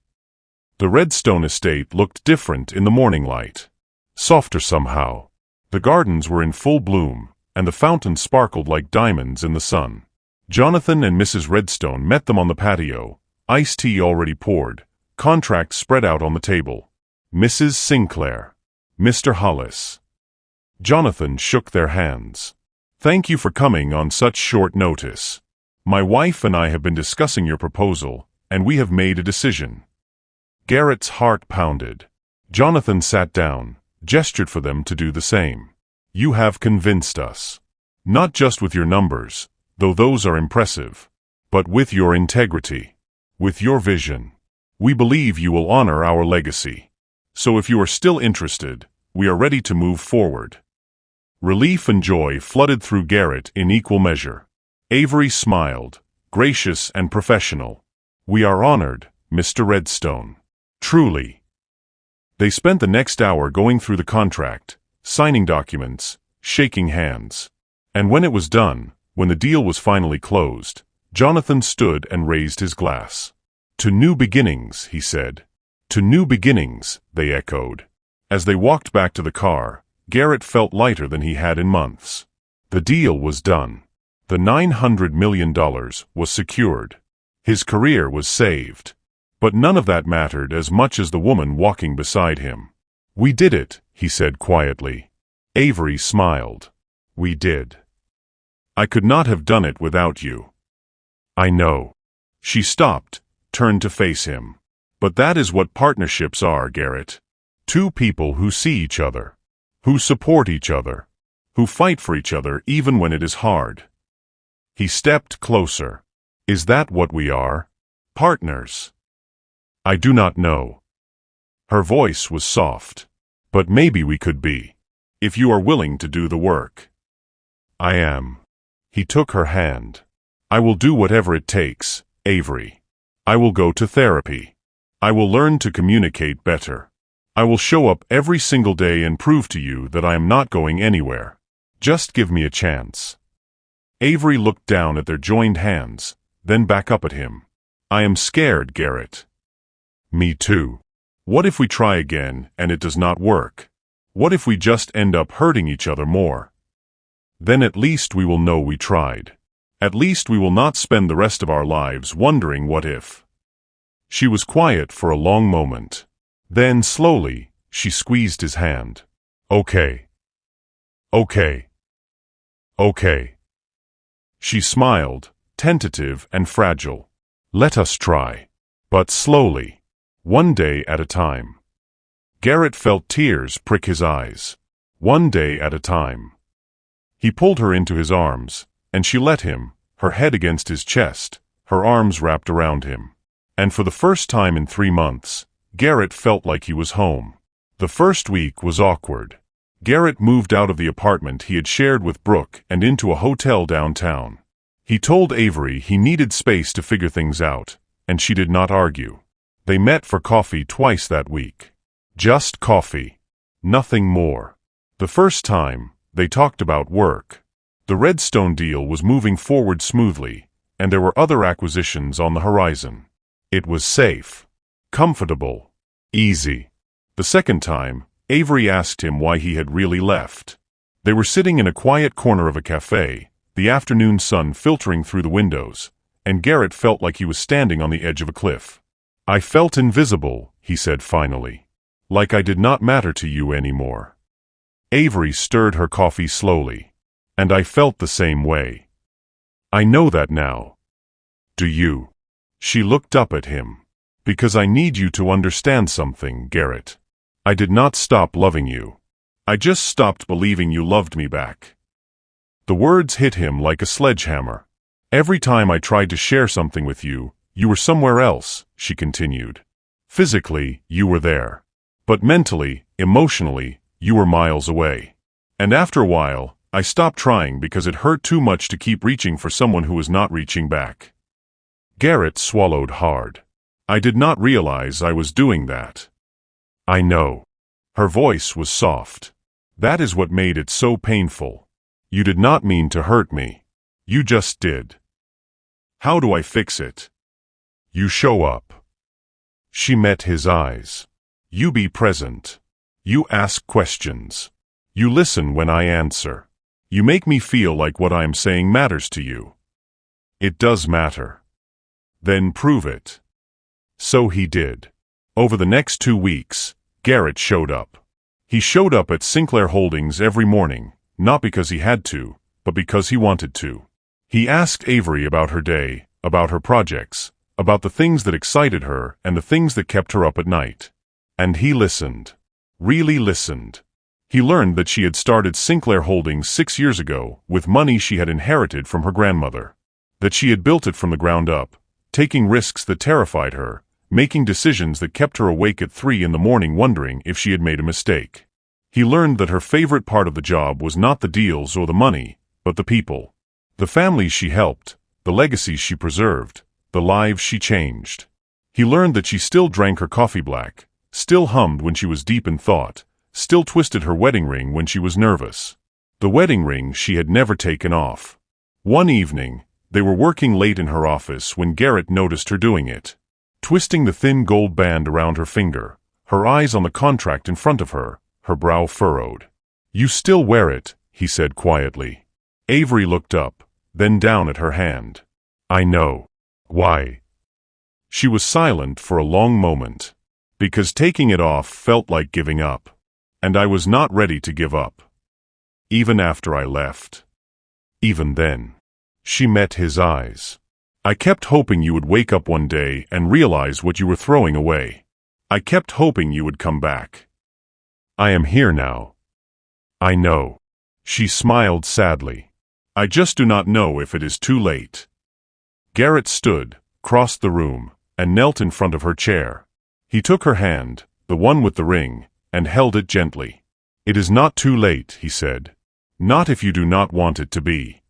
The Redstone estate looked different in the morning light. Softer somehow. The gardens were in full bloom, and the fountain sparkled like diamonds in the sun. Jonathan and Mrs. Redstone met them on the patio, iced tea already poured, contracts spread out on the table. Mrs. Sinclair. Mr. Hollis. Jonathan shook their hands. Thank you for coming on such short notice. My wife and I have been discussing your proposal, and we have made a decision. Garrett's heart pounded. Jonathan sat down, gestured for them to do the same. You have convinced us. Not just with your numbers, though those are impressive, but with your integrity, with your vision. We believe you will honor our legacy. So if you are still interested, we are ready to move forward. Relief and joy flooded through Garrett in equal measure. Avery smiled, gracious and professional. We are honored, Mr. Redstone. Truly. They spent the next hour going through the contract, signing documents, shaking hands. And when it was done, when the deal was finally closed, Jonathan stood and raised his glass. To new beginnings, he said. To new beginnings, they echoed. As they walked back to the car, Garrett felt lighter than he had in months. The deal was done. The $900 million was secured. His career was saved. But none of that mattered as much as the woman walking beside him. We did it, he said quietly. Avery smiled. We did. I could not have done it without you. I know. She stopped, turned to face him. But that is what partnerships are, Garrett. Two people who see each other, who support each other, who fight for each other even when it is hard. He stepped closer. Is that what we are? Partners? I do not know. Her voice was soft. But maybe we could be. If you are willing to do the work. I am. He took her hand. I will do whatever it takes, Avery. I will go to therapy. I will learn to communicate better. I will show up every single day and prove to you that I am not going anywhere. Just give me a chance. Avery looked down at their joined hands, then back up at him. I am scared, Garrett. Me too. What if we try again and it does not work? What if we just end up hurting each other more? Then at least we will know we tried. At least we will not spend the rest of our lives wondering what if. She was quiet for a long moment. Then, slowly, she squeezed his hand. Okay. Okay. Okay. She smiled, tentative and fragile. Let us try. But slowly. One day at a time. Garrett felt tears prick his eyes. One day at a time. He pulled her into his arms, and she let him, her head against his chest, her arms wrapped around him. And for the first time in 3 months, Garrett felt like he was home. The first week was awkward. Garrett moved out of the apartment he had shared with Brooke and into a hotel downtown. He told Avery he needed space to figure things out, and she did not argue. They met for coffee twice that week. Just coffee. Nothing more. The first time, they talked about work. The Redstone deal was moving forward smoothly, and there were other acquisitions on the horizon. It was safe. Comfortable. Easy. The second time, Avery asked him why he had really left. They were sitting in a quiet corner of a cafe, the afternoon sun filtering through the windows, and Garrett felt like he was standing on the edge of a cliff. I felt invisible, he said finally. Like I did not matter to you anymore. Avery stirred her coffee slowly. And I felt the same way. I know that now. Do you? She looked up at him. Because I need you to understand something, Garrett. I did not stop loving you. I just stopped believing you loved me back. The words hit him like a sledgehammer. Every time I tried to share something with you, you were somewhere else, she continued. Physically, you were there. But mentally, emotionally, you were miles away. And after a while, I stopped trying because it hurt too much to keep reaching for someone who was not reaching back. Garrett swallowed hard. I did not realize I was doing that. I know. Her voice was soft. That is what made it so painful. You did not mean to hurt me. You just did. How do I fix it? You show up. She met his eyes. You be present. You ask questions. You listen when I answer. You make me feel like what I am saying matters to you. It does matter. Then prove it. So he did. Over the next 2 weeks, Garrett showed up. He showed up at Sinclair Holdings every morning, not because he had to, but because he wanted to. He asked Avery about her day, about her projects, about the things that excited her and the things that kept her up at night. And he listened. Really listened. He learned that she had started Sinclair Holdings 6 years ago with money she had inherited from her grandmother. That she had built it from the ground up, taking risks that terrified her, making decisions that kept her awake at 3 in the morning wondering if she had made a mistake. He learned that her favorite part of the job was not the deals or the money, but the people. The families she helped, the legacies she preserved, the lives she changed. He learned that she still drank her coffee black, still hummed when she was deep in thought, still twisted her wedding ring when she was nervous. The wedding ring she had never taken off. One evening, they were working late in her office when Garrett noticed her doing it. Twisting the thin gold band around her finger, her eyes on the contract in front of her, her brow furrowed. You still wear it, he said quietly. Avery looked up, then down at her hand. I know. Why? She was silent for a long moment. Because taking it off felt like giving up. And I was not ready to give up. Even after I left. Even then. She met his eyes. I kept hoping you would wake up one day and realize what you were throwing away. I kept hoping you would come back. I am here now. I know. She smiled sadly. I just do not know if it is too late. Garrett stood, crossed the room, and knelt in front of her chair. He took her hand, the one with the ring, and held it gently. It is not too late, he said. Not if you do not want it to be.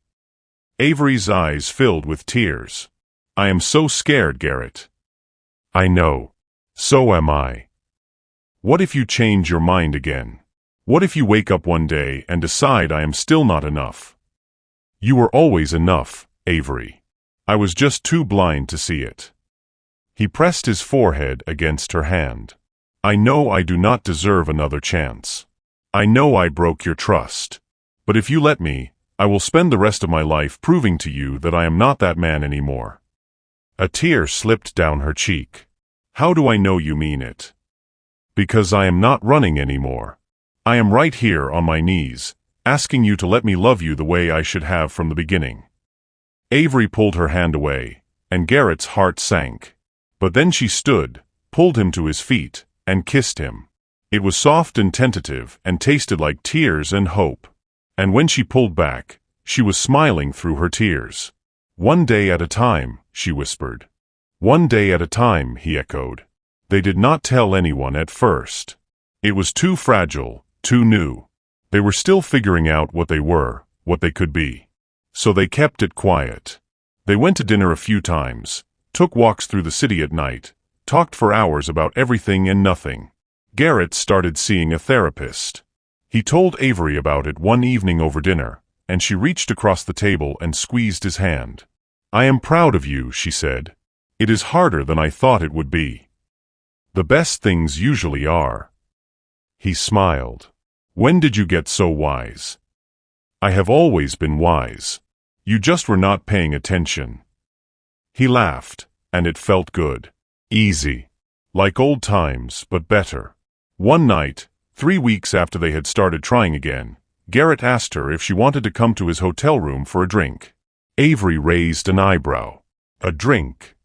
Avery's eyes filled with tears. I am so scared, Garrett. I know. So am I. What if you change your mind again? What if you wake up one day and decide I am still not enough? You were always enough, Avery. I was just too blind to see it. He pressed his forehead against her hand. I know I do not deserve another chance. I know I broke your trust. But if you let me, I will spend the rest of my life proving to you that I am not that man anymore. A tear slipped down her cheek. How do I know you mean it? Because I am not running anymore. I am right here on my knees, asking you to let me love you the way I should have from the beginning. Avery pulled her hand away, and Garrett's heart sank. But then she stood, pulled him to his feet, and kissed him. It was soft and tentative and tasted like tears and hope. And when she pulled back, she was smiling through her tears. One day at a time, she whispered. One day at a time, he echoed. They did not tell anyone at first. It was too fragile, too new. They were still figuring out what they were, what they could be. So they kept it quiet. They went to dinner a few times, took walks through the city at night, talked for hours about everything and nothing. Garrett started seeing a therapist. He told Avery about it one evening over dinner, and she reached across the table and squeezed his hand. I am proud of you, she said. It is harder than I thought it would be. The best things usually are. He smiled. When did you get so wise? I have always been wise. You just were not paying attention. He laughed, and it felt good. Easy. Like old times, but better. One night, 3 weeks after they had started trying again, Garrett asked her if she wanted to come to his hotel room for a drink. Avery raised an eyebrow. A drink.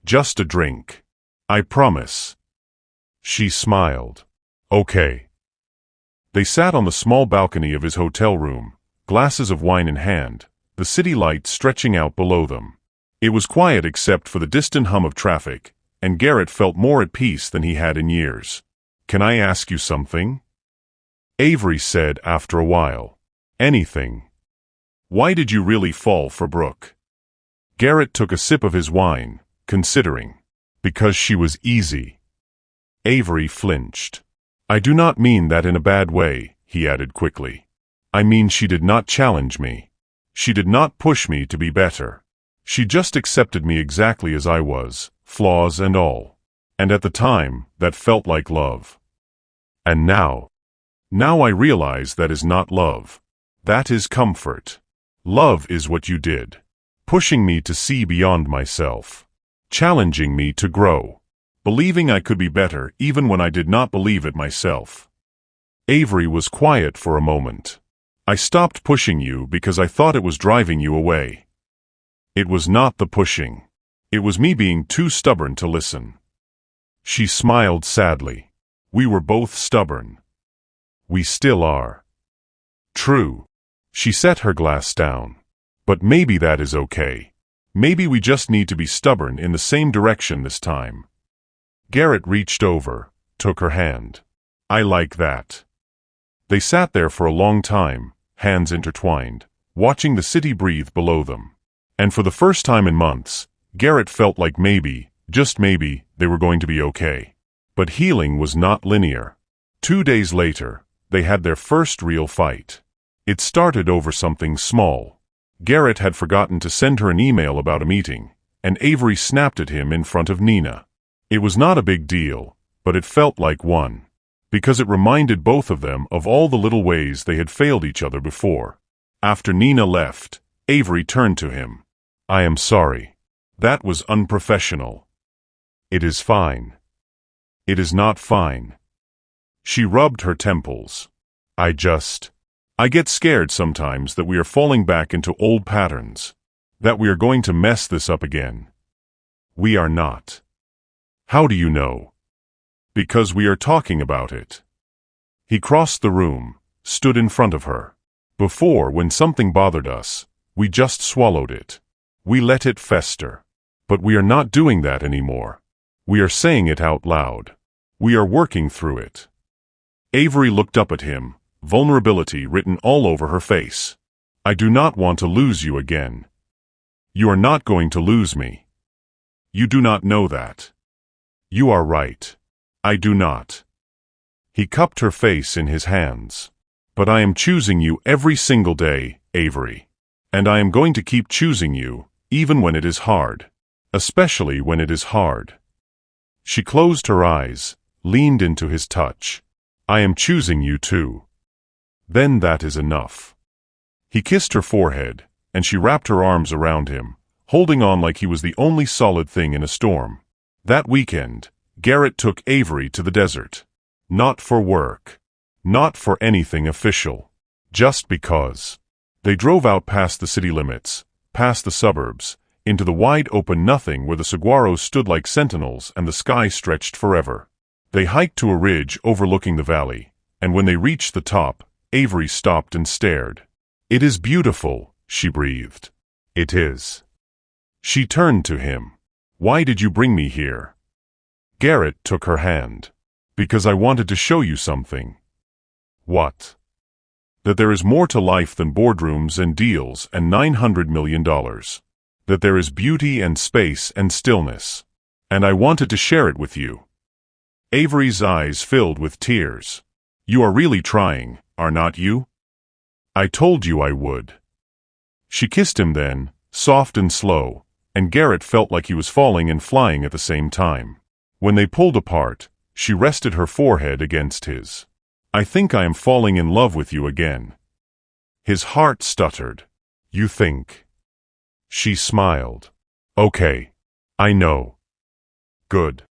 Just a drink. I promise. She smiled. Okay. They sat on the small balcony of his hotel room, glasses of wine in hand, the city lights stretching out below them. It was quiet except for the distant hum of traffic, and Garrett felt more at peace than he had in years. Can I ask you something? Avery said after a while. Anything. Why did you really fall for Brooke? Garrett took a sip of his wine, considering. Because she was easy. Avery flinched. I do not mean that in a bad way, he added quickly. I mean she did not challenge me. She did not push me to be better. She just accepted me exactly as I was, flaws and all. And at the time, that felt like love. And now I realize that is not love. That is comfort. Love is what you did. Pushing me to see beyond myself. Challenging me to grow. Believing I could be better even when I did not believe it myself. Avery was quiet for a moment. I stopped pushing you because I thought it was driving you away. It was not the pushing. It was me being too stubborn to listen. She smiled sadly. We were both stubborn. We still are. True. She set her glass down. But maybe that is okay. Maybe we just need to be stubborn in the same direction this time. Garrett reached over, took her hand. I like that. They sat there for a long time, hands intertwined, watching the city breathe below them. And for the first time in months, Garrett felt like maybe, just maybe, they were going to be okay. But healing was not linear. 2 days later, they had their first real fight. It started over something small. Garrett had forgotten to send her an email about a meeting, and Avery snapped at him in front of Nina. It was not a big deal, but it felt like one. Because it reminded both of them of all the little ways they had failed each other before. After Nina left, Avery turned to him. I am sorry. That was unprofessional. It is fine. It is not fine. She rubbed her temples. I get scared sometimes that we are falling back into old patterns. That we are going to mess this up again. We are not. How do you know? Because we are talking about it. He crossed the room, stood in front of her. Before, when something bothered us, we just swallowed it. We let it fester. But we are not doing that anymore. We are saying it out loud. We are working through it. Avery looked up at him, vulnerability written all over her face. I do not want to lose you again. You are not going to lose me. You do not know that. You are right. I do not. He cupped her face in his hands. But I am choosing you every single day, Avery. And I am going to keep choosing you, even when it is hard. Especially when it is hard. She closed her eyes, leaned into his touch. I am choosing you too. Then that is enough. He kissed her forehead, and she wrapped her arms around him, holding on like he was the only solid thing in a storm. That weekend, Garrett took Avery to the desert. Not for work. Not for anything official. Just because. They drove out past the city limits, past the suburbs, into the wide open nothing where the saguaros stood like sentinels and the sky stretched forever. They hiked to a ridge overlooking the valley, and when they reached the top, Avery stopped and stared. It is beautiful, she breathed. It is. She turned to him. Why did you bring me here? Garrett took her hand. Because I wanted to show you something. What? That there is more to life than boardrooms and deals and $900 million. That there is beauty and space and stillness. And I wanted to share it with you. Avery's eyes filled with tears. You are really trying, are not you? I told you I would. She kissed him then, soft and slow, and Garrett felt like he was falling and flying at the same time. When they pulled apart, she rested her forehead against his. I think I am falling in love with you again. His heart stuttered. You think? She smiled. Okay. I know. Good.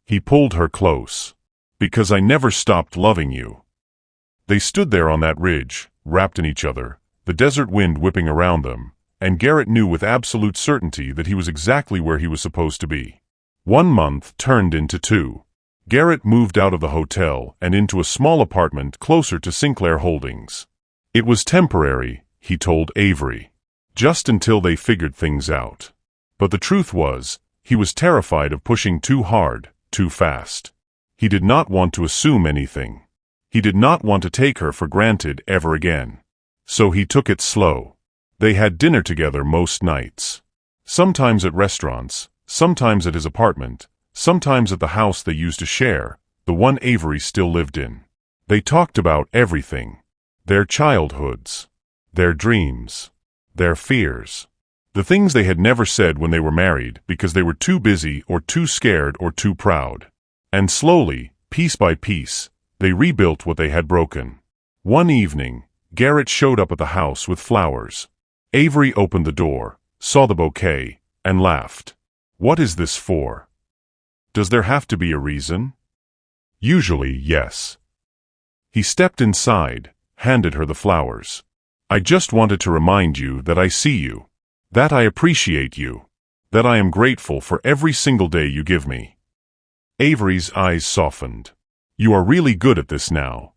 He pulled her close. Because I never stopped loving you. They stood there on that ridge, wrapped in each other, the desert wind whipping around them, and Garrett knew with absolute certainty that he was exactly where he was supposed to be. 1 month turned into 2. Garrett moved out of the hotel and into a small apartment closer to Sinclair Holdings. It was temporary, he told Avery. Just until they figured things out. But the truth was, he was terrified of pushing too hard, too fast. He did not want to assume anything. He did not want to take her for granted ever again. So he took it slow. They had dinner together most nights. Sometimes at restaurants, sometimes at his apartment, sometimes at the house they used to share, the one Avery still lived in. They talked about everything. Their childhoods. Their dreams. Their fears. The things they had never said when they were married because they were too busy or too scared or too proud. And slowly, piece by piece, they rebuilt what they had broken. One evening, Garrett showed up at the house with flowers. Avery opened the door, saw the bouquet, and laughed. "What is this for? Does there have to be a reason?" "Usually, yes." He stepped inside, handed her the flowers. "I just wanted to remind you that I see you, that I appreciate you, that I am grateful for every single day you give me." Avery's eyes softened. "You are really good at this now.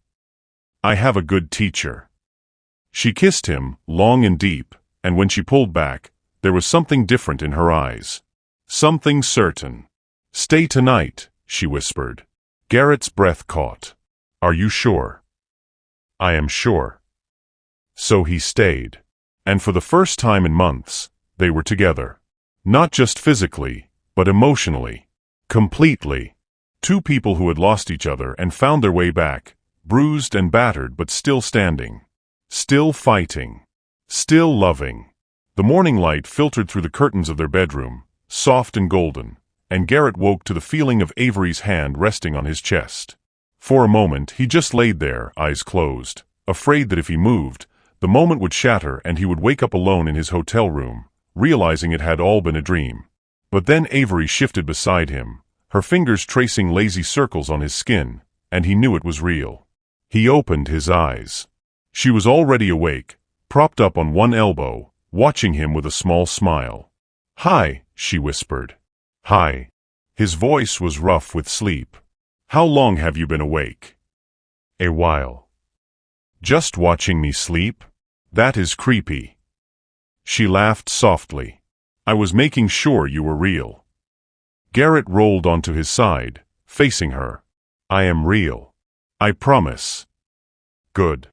I have a good teacher." She kissed him, long and deep, and when she pulled back, there was something different in her eyes. Something certain. "Stay tonight," she whispered. Garrett's breath caught. "Are you sure?" "I am sure." So he stayed. And for the first time in months, they were together. Not just physically, but emotionally. Completely. Two people who had lost each other and found their way back, bruised and battered but still standing. Still fighting. Still loving. The morning light filtered through the curtains of their bedroom, soft and golden, and Garrett woke to the feeling of Avery's hand resting on his chest. For a moment, he just laid there, eyes closed, afraid that if he moved, the moment would shatter and he would wake up alone in his hotel room, realizing it had all been a dream. But then Avery shifted beside him, her fingers tracing lazy circles on his skin, and he knew it was real. He opened his eyes. She was already awake, propped up on one elbow, watching him with a small smile. "Hi," she whispered. "Hi." His voice was rough with sleep. "How long have you been awake?" "A while." "Just watching me sleep? That is creepy." She laughed softly. "I was making sure you were real." Garrett rolled onto his side, facing her. "I am real. I promise." "Good."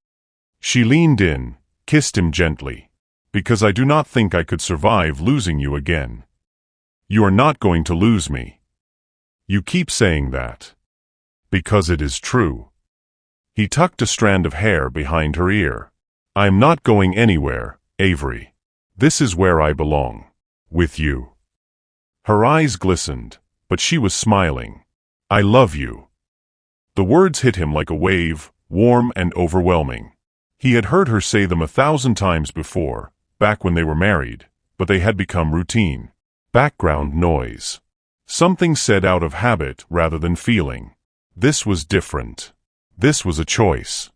She leaned in, kissed him gently. "Because I do not think I could survive losing you again." "You are not going to lose me." "You keep saying that." "Because it is true." He tucked a strand of hair behind her ear. "I am not going anywhere, Avery. This is where I belong. With you." Her eyes glistened, but she was smiling. "I love you." The words hit him like a wave, warm and overwhelming. He had heard her say them 1,000 times before, back when they were married, but they had become routine. Background noise. Something said out of habit rather than feeling. This was different. This was a choice.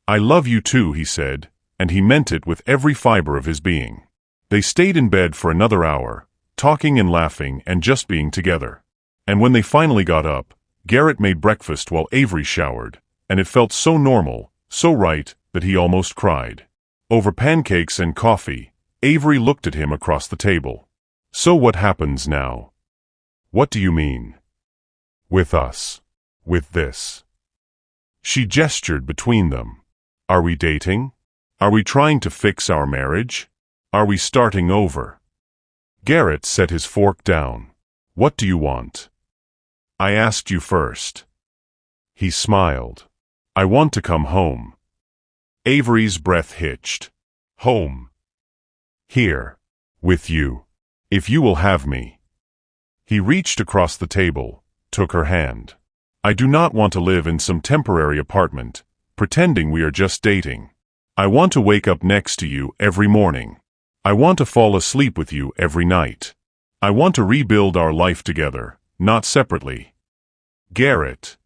"I love you too," he said, and he meant it with every fiber of his being. They stayed in bed for another hour, talking and laughing and just being together. And when they finally got up, Garrett made breakfast while Avery showered, and it felt so normal, so right, that he almost cried. Over pancakes and coffee, Avery looked at him across the table. "So what happens now?" "What do you mean?" "With us. With this." She gestured between them. "Are we dating? Are we trying to fix our marriage? Are we starting over?" Garrett set his fork down. "What do you want?" "I asked you first." He smiled. "I want to come home." Avery's breath hitched. "Home." "Here. With you. If you will have me." He reached across the table, took her hand. "I do not want to live in some temporary apartment, pretending we are just dating. I want to wake up next to you every morning. I want to fall asleep with you every night. I want to rebuild our life together, not separately." "Garrett."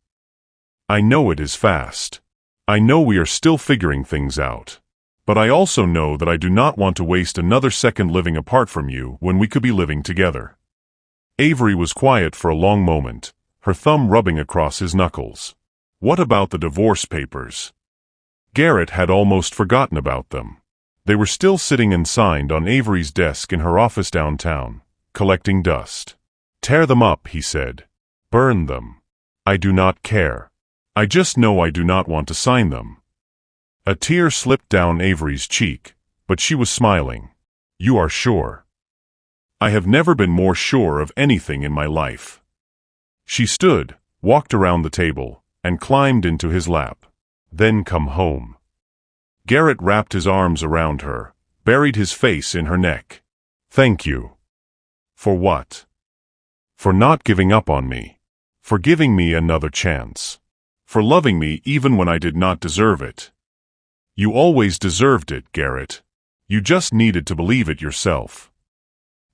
"I know it is fast. I know we are still figuring things out. But I also know that I do not want to waste another second living apart from you when we could be living together." Avery was quiet for a long moment, her thumb rubbing across his knuckles. What about the divorce papers? Garrett had almost forgotten about them. They were still sitting and signed on Avery's desk in her office downtown, collecting dust. "Tear them up," he said. "Burn them. I do not care. I just know I do not want to sign them." A tear slipped down Avery's cheek, but she was smiling. "You are sure?" "I have never been more sure of anything in my life." She stood, walked around the table, and climbed into his lap. "Then come home." Garrett wrapped his arms around her, buried his face in her neck. Thank you. For what? For not giving up on me. For giving me another chance. For loving me even when I did not deserve it. You always deserved it, Garrett. You just needed to believe it yourself.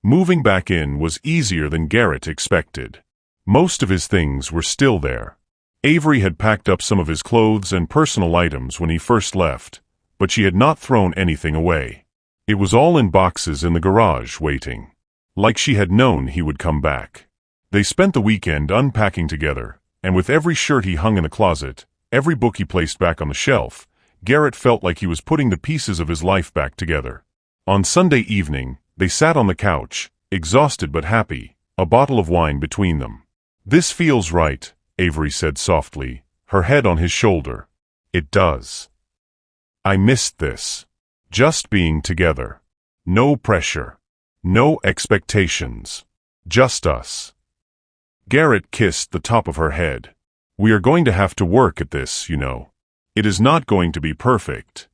Moving back in was easier than Garrett expected. Most of his things were still there. Avery had packed up some of his clothes and personal items when he first left, but she had not thrown anything away. It was all in boxes in the garage waiting. Like she had known he would come back. They spent the weekend unpacking together, and with every shirt he hung in the closet, every book he placed back on the shelf, Garrett felt like he was putting the pieces of his life back together. On Sunday evening, they sat on the couch, exhausted but happy, a bottle of wine between them. "This feels right," Avery said softly, her head on his shoulder. "It does. I missed this. Just being together. No pressure. No expectations. Just us." Garrett kissed the top of her head. "We are going to have to work at this, you know. It is not going to be perfect.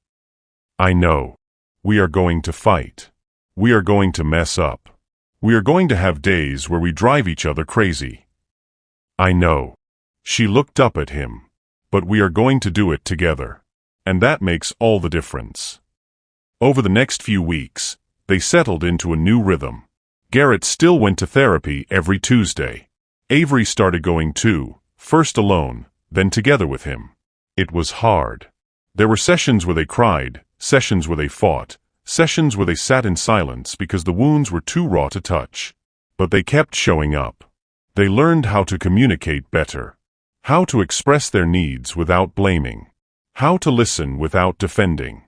I know. We are going to fight. We are going to mess up. We are going to have days where we drive each other crazy. I know." She looked up at him. "But we are going to do it together. And that makes all the difference." Over the next few weeks, they settled into a new rhythm. Garrett still went to therapy every Tuesday. Avery started going too, first alone, then together with him. It was hard. There were sessions where they cried, sessions where they fought, sessions where they sat in silence because the wounds were too raw to touch. But they kept showing up. They learned how to communicate better. How to express their needs without blaming. How to listen without defending.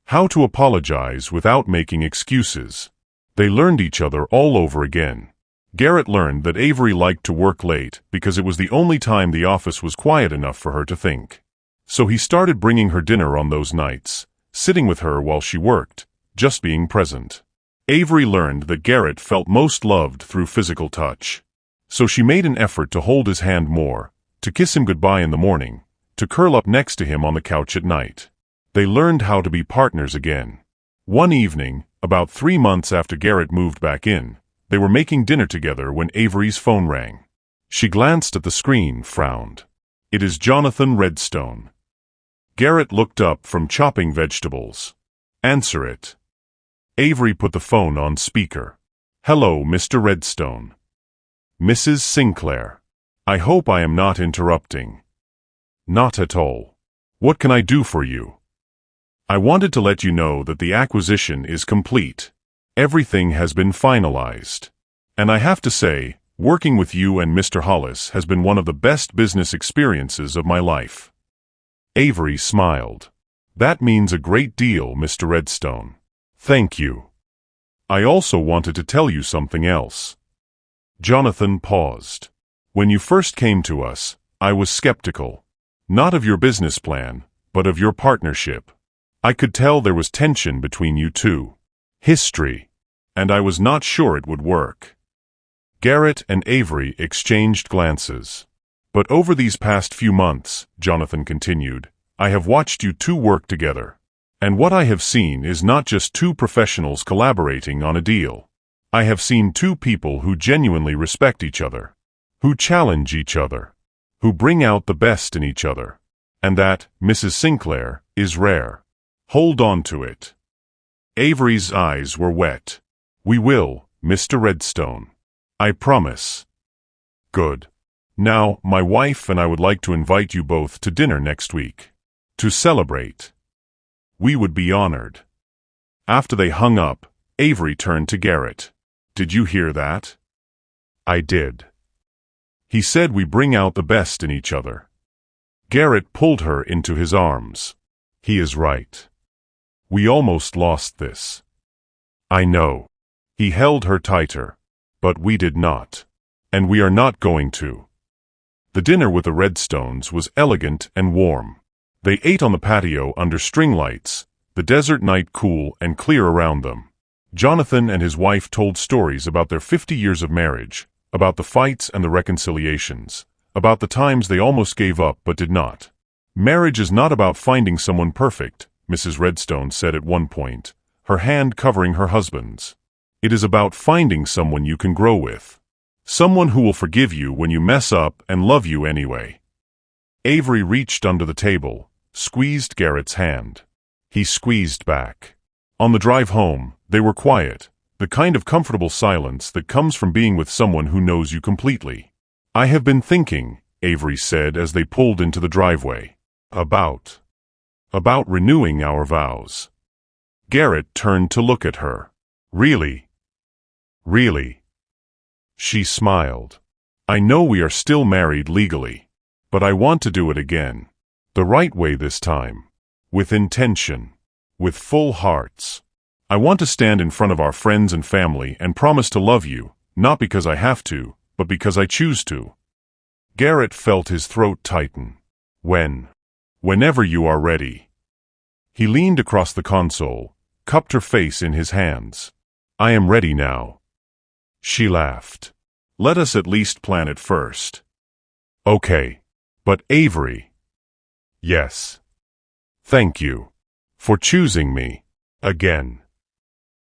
How to apologize without making excuses. They learned each other all over again. Garrett learned that Avery liked to work late because it was the only time the office was quiet enough for her to think. So he started bringing her dinner on those nights, sitting with her while she worked, just being present. Avery learned that Garrett felt most loved through physical touch. So she made an effort to hold his hand more, to kiss him goodbye in the morning, to curl up next to him on the couch at night. They learned how to be partners again. One evening, about 3 months after Garrett moved back in, they were making dinner together when Avery's phone rang. She glanced at the screen, frowned. "It is Jonathan Redstone." Garrett looked up from chopping vegetables. "Answer it." Avery put the phone on speaker. "Hello, Mr. Redstone." "Mrs. Sinclair. I hope I am not interrupting." "Not at all. What can I do for you?" "I wanted to let you know that the acquisition is complete. Everything has been finalized. And I have to say, working with you and Mr. Hollis has been one of the best business experiences of my life." Avery smiled. "That means a great deal, Mr. Redstone. Thank you. I also wanted to tell you something else." Jonathan paused. "When you first came to us, I was skeptical. Not of your business plan, but of your partnership. I could tell there was tension between you two. History. And I was not sure it would work." Garrett and Avery exchanged glances. "But over these past few months," Jonathan continued, "I have watched you two work together. And what I have seen is not just two professionals collaborating on a deal. I have seen two people who genuinely respect each other, who challenge each other, who bring out the best in each other. And that, Mrs. Sinclair, is rare. Hold on to it." Avery's eyes were wet. "We will, Mr. Redstone. I promise." "Good. Now, my wife and I would like to invite you both to dinner next week. To celebrate. We would be honored." After they hung up, Avery turned to Garrett. "Did you hear that?" "I did. He said we bring out the best in each other." Garrett pulled her into his arms. "He is right. We almost lost this." "I know." He held her tighter. "But we did not. And we are not going to." The dinner with the Redstones was elegant and warm. They ate on the patio under string lights, the desert night cool and clear around them. Jonathan and his wife told stories about their 50 years of marriage, about the fights and the reconciliations, about the times they almost gave up but did not. "Marriage is not about finding someone perfect," Mrs. Redstone said at one point, her hand covering her husband's. It is about finding someone you can grow with. Someone who will forgive you when you mess up and love you anyway. Avery reached under the table, squeezed Garrett's hand. He squeezed back. On the drive home, they were quiet, the kind of comfortable silence that comes from being with someone who knows you completely. "I have been thinking," Avery said as they pulled into the driveway. About renewing our vows." Garrett turned to look at her. "Really? Really?" She smiled. "I know we are still married legally, but I want to do it again. The right way this time. With intention. With full hearts. I want to stand in front of our friends and family and promise to love you, not because I have to, but because I choose to." Garrett felt his throat tighten. Whenever you are ready." He leaned across the console, cupped her face in his hands. "I am ready now." She laughed. "Let us at least plan it first." "Okay. But Avery." "Yes. Thank you. For choosing me. Again."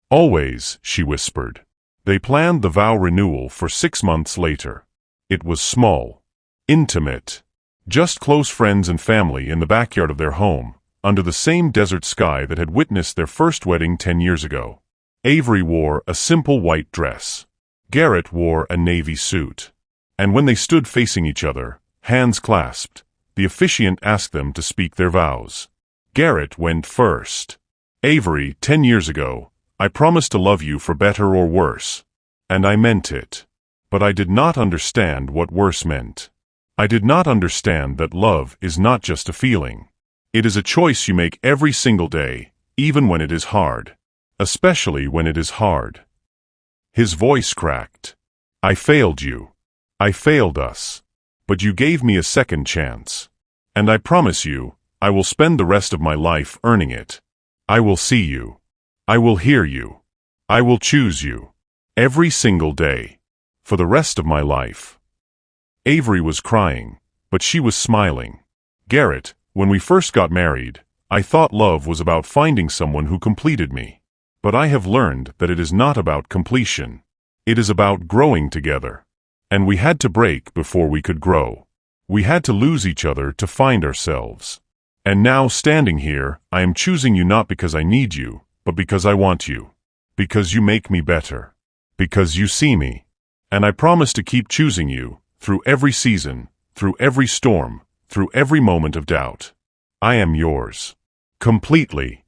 "Always," she whispered. They planned the vow renewal for 6 months later. It was small. Intimate. Just close friends and family in the backyard of their home, under the same desert sky that had witnessed their first wedding 10 years ago. Avery wore a simple white dress. Garrett wore a navy suit. And when they stood facing each other, hands clasped, the officiant asked them to speak their vows. Garrett went first. "Avery, 10 years ago, I promised to love you for better or worse. And I meant it. But I did not understand what worse meant. I did not understand that love is not just a feeling. It is a choice you make every single day, even when it is hard. Especially when it is hard." His voice cracked. "I failed you. I failed us. But you gave me a second chance. And I promise you, I will spend the rest of my life earning it. I will see you. I will hear you. I will choose you. Every single day. For the rest of my life." Avery was crying, but she was smiling. "Garrett, when we first got married, I thought love was about finding someone who completed me. But I have learned that it is not about completion. It is about growing together. And we had to break before we could grow. We had to lose each other to find ourselves. And now, standing here, I am choosing you not because I need you, but because I want you. Because you make me better. Because you see me. And I promise to keep choosing you, through every season, through every storm, through every moment of doubt. I am yours. Completely."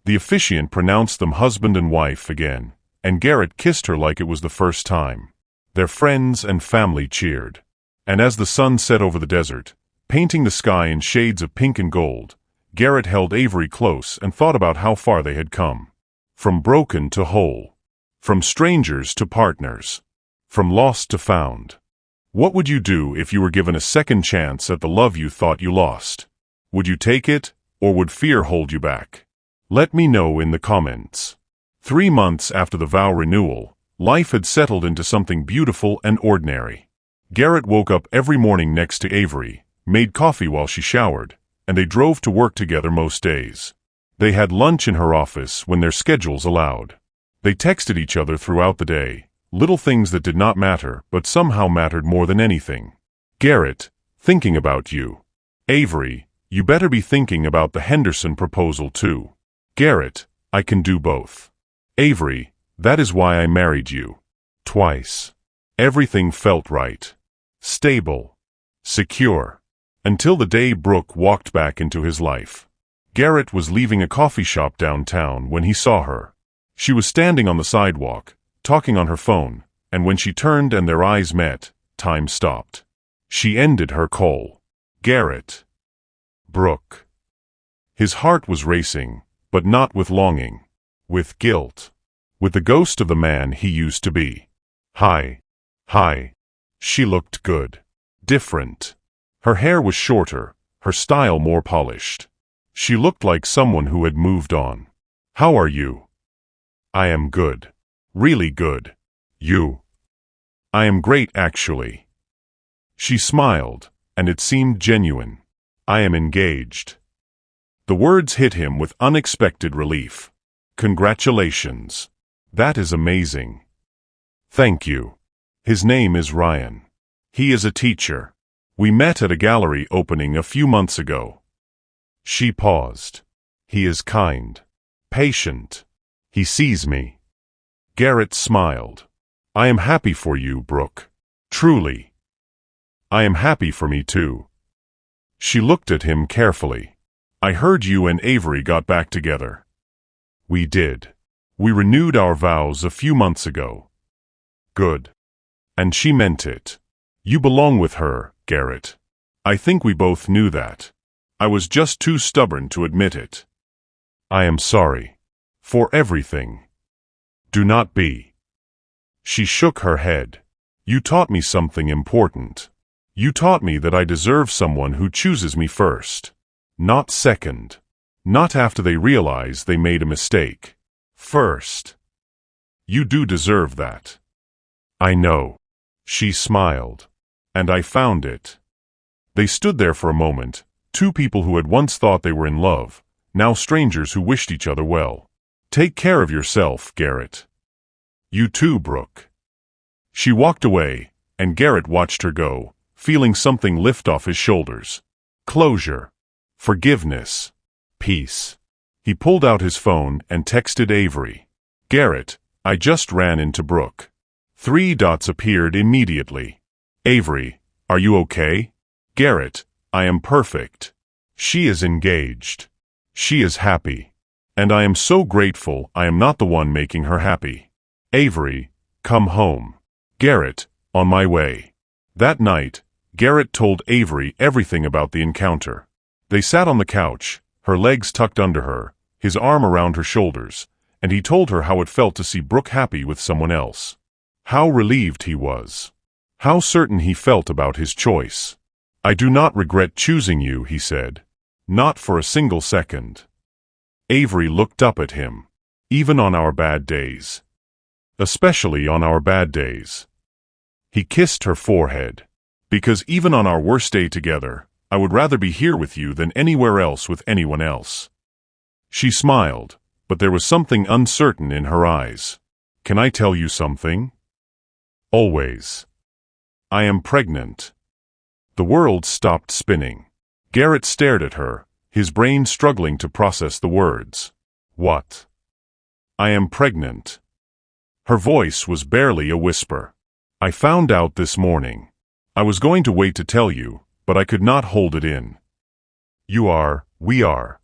The officiant pronounced them husband and wife again, and Garrett kissed her like it was the first time. Their friends and family cheered. And as the sun set over the desert, painting the sky in shades of pink and gold, Garrett held Avery close and thought about how far they had come. From broken to whole. From strangers to partners. From lost to found. What would you do if you were given a second chance at the love you thought you lost? Would you take it, or would fear hold you back? Let me know in the comments. 3 months after the vow renewal, life had settled into something beautiful and ordinary. Garrett woke up every morning next to Avery, made coffee while she showered, and they drove to work together most days. They had lunch in her office when their schedules allowed. They texted each other throughout the day, little things that did not matter but somehow mattered more than anything. "Garrett, thinking about you." "Avery, you better be thinking about the Henderson proposal too." "Garrett, I can do both." "Avery, that is why I married you." Twice. Everything felt right. Stable. Secure. Until the day Brooke walked back into his life. Garrett was leaving a coffee shop downtown when he saw her. She was standing on the sidewalk, talking on her phone, and when she turned and their eyes met, time stopped. She ended her call. Garrett. Brooke. His heart was racing, but not with longing. With guilt. With the ghost of the man he used to be. Hi. She looked good. Different. Her hair was shorter, her style more polished. She looked like someone who had moved on. "How are you?" "I am good. Really good. You?" "I am great, actually." She smiled, and it seemed genuine. "I am engaged." The words hit him with unexpected relief. "Congratulations." That is amazing. Thank you. His name is Ryan. He is a teacher. We met at a gallery opening a few months ago. She paused. He is kind. Patient. He sees me. Garrett smiled. I am happy for you, Brooke. Truly. I am happy for me too. She looked at him carefully. I heard you and Avery got back together. We did. We renewed our vows a few months ago. Good. And she meant it. You belong with her, Garrett. I think we both knew that. I was just too stubborn to admit it. I am sorry. For everything. Do not be. She shook her head. You taught me something important. You taught me that I deserve someone who chooses me first. Not second. Not after they realize they made a mistake. First. You do deserve that. I know. She smiled. And I found it. They stood there for a moment, two people who had once thought they were in love, now strangers who wished each other well. Take care of yourself, Garrett. You too, Brooke. She walked away, and Garrett watched her go, feeling something lift off his shoulders. Closure. Forgiveness. Peace. He pulled out his phone and texted Avery. Garrett, I just ran into Brooke. 3 dots appeared immediately. Avery, are you okay? Garrett, I am perfect. She is engaged. She is happy. And I am so grateful I am not the one making her happy. Avery, come home. Garrett, on my way. That night, Garrett told Avery everything about the encounter. They sat on the couch, her legs tucked under her, his arm around her shoulders, and he told her how it felt to see Brooke happy with someone else. How relieved he was. How certain he felt about his choice. I do not regret choosing you, he said. Not for a single second. Avery looked up at him. Even on our bad days. Especially on our bad days. He kissed her forehead. Because even on our worst day together, I would rather be here with you than anywhere else with anyone else. She smiled, but there was something uncertain in her eyes. Can I tell you something? Always. I am pregnant. The world stopped spinning. Garrett stared at her, his brain struggling to process the words. What? I am pregnant. Her voice was barely a whisper. I found out this morning. I was going to wait to tell you, but I could not hold it in. We are.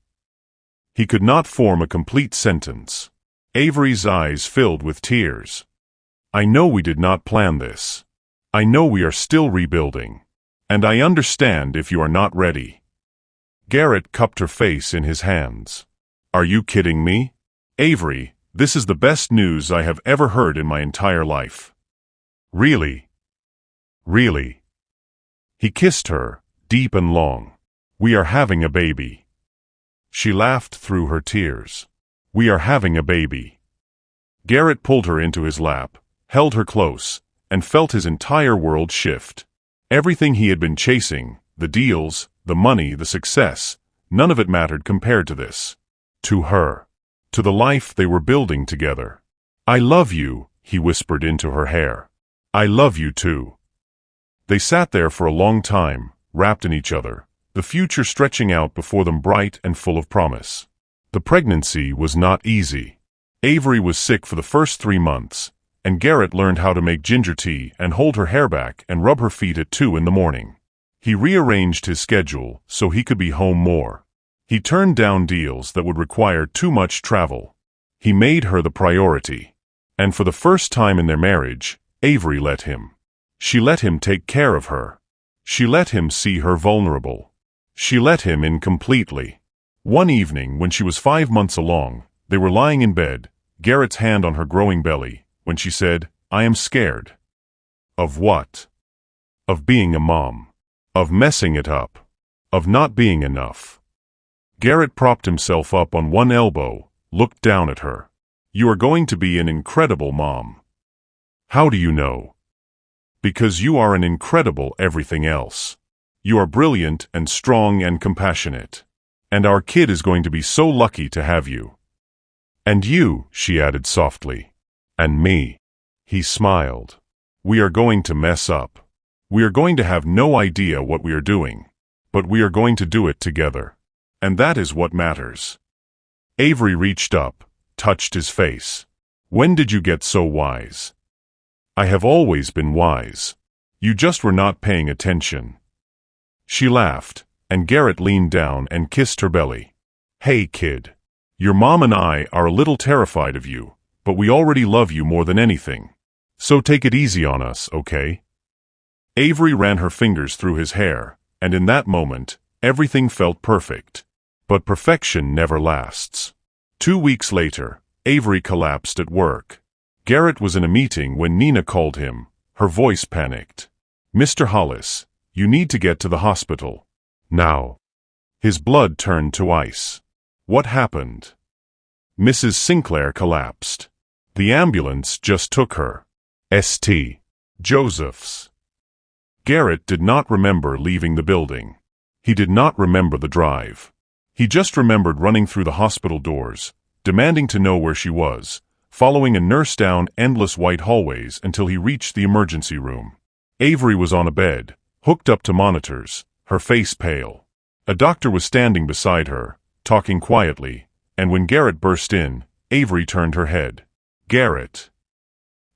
He could not form a complete sentence. Avery's eyes filled with tears. I know we did not plan this. I know we are still rebuilding. And I understand if you are not ready. Garrett cupped her face in his hands. Are you kidding me? Avery, this is the best news I have ever heard in my entire life. Really? Really? He kissed her, deep and long. We are having a baby. She laughed through her tears. We are having a baby. Garrett pulled her into his lap, held her close, and felt his entire world shift. Everything he had been chasing, the deals, the money, the success, none of it mattered compared to this. To her. To the life they were building together. I love you, he whispered into her hair. I love you too. They sat there for a long time, wrapped in each other, the future stretching out before them bright and full of promise. The pregnancy was not easy. Avery was sick for the first 3 months, and Garrett learned how to make ginger tea and hold her hair back and rub her feet at 2 in the morning. He rearranged his schedule so he could be home more. He turned down deals that would require too much travel. He made her the priority. And for the first time in their marriage, Avery let him. She let him take care of her. She let him see her vulnerable. She let him in completely. One evening, when she was 5 months along, they were lying in bed, Garrett's hand on her growing belly, when she said, I am scared. Of what? Of being a mom. Of messing it up. Of not being enough. Garrett propped himself up on one elbow, looked down at her. You are going to be an incredible mom. How do you know? Because you are an incredible everything else. You are brilliant and strong and compassionate. And our kid is going to be so lucky to have you. And you, she added softly. And me. He smiled. We are going to mess up. We are going to have no idea what we are doing. But we are going to do it together. And that is what matters. Avery reached up, touched his face. When did you get so wise? I have always been wise. You just were not paying attention. She laughed, and Garrett leaned down and kissed her belly. Hey, kid. Your mom and I are a little terrified of you, but we already love you more than anything. So take it easy on us, okay? Avery ran her fingers through his hair, and in that moment, everything felt perfect. But perfection never lasts. 2 weeks later, Avery collapsed at work. Garrett was in a meeting when Nina called him. Her voice panicked. Mr. Hollis, you need to get to the hospital. Now. His blood turned to ice. What happened? Mrs. Sinclair collapsed. The ambulance just took her. St. Joseph's. Garrett did not remember leaving the building. He did not remember the drive. He just remembered running through the hospital doors, demanding to know where she was, following a nurse down endless white hallways until he reached the emergency room. Avery was on a bed, hooked up to monitors, her face pale. A doctor was standing beside her, talking quietly, and when Garrett burst in, Avery turned her head. Garrett.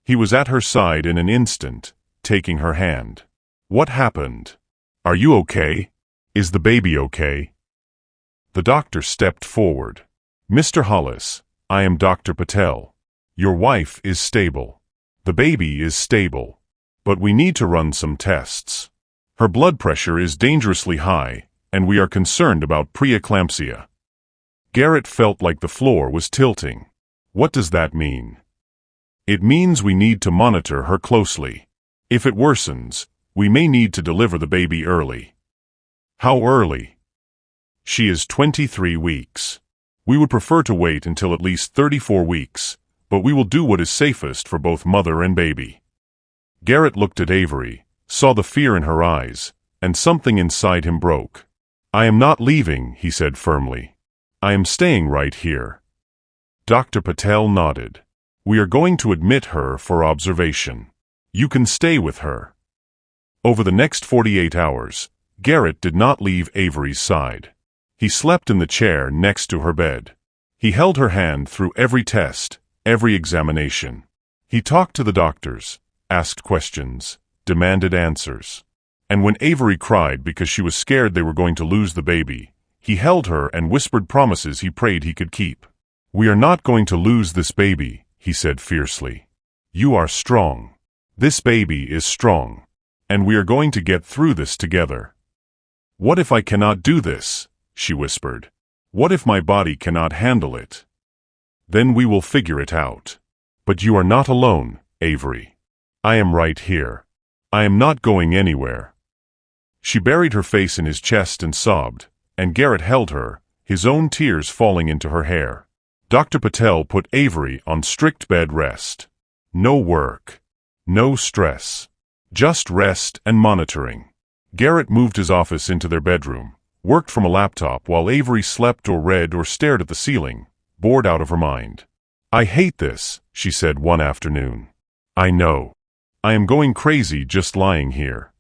He was at her side in an instant, taking her hand. What happened? Are you okay? Is the baby okay? The doctor stepped forward. Mr. Hollis, I am Dr. Patel. Your wife is stable. The baby is stable. But we need to run some tests. Her blood pressure is dangerously high, and we are concerned about preeclampsia. Garrett felt like the floor was tilting. What does that mean? It means we need to monitor her closely. If it worsens, we may need to deliver the baby early. How early? She is 23 weeks. We would prefer to wait until at least 34 weeks, but we will do what is safest for both mother and baby. Garrett looked at Avery, saw the fear in her eyes, and something inside him broke. I am not leaving, he said firmly. I am staying right here. Dr. Patel nodded. We are going to admit her for observation. You can stay with her. Over the next 48 hours, Garrett did not leave Avery's side. He slept in the chair next to her bed. He held her hand through every test, every examination. He talked to the doctors, asked questions, demanded answers. And when Avery cried because she was scared they were going to lose the baby, he held her and whispered promises he prayed he could keep. We are not going to lose this baby, he said fiercely. You are strong. This baby is strong. And we are going to get through this together. What if I cannot do this? She whispered. What if my body cannot handle it? Then we will figure it out. But you are not alone, Avery. I am right here. I am not going anywhere. She buried her face in his chest and sobbed, and Garrett held her, his own tears falling into her hair. Dr. Patel put Avery on strict bed rest. No work. No stress. Just rest and monitoring. Garrett moved his office into their bedroom, worked from a laptop while Avery slept or read or stared at the ceiling, bored out of her mind. I hate this, she said one afternoon. I know. I am going crazy just lying here.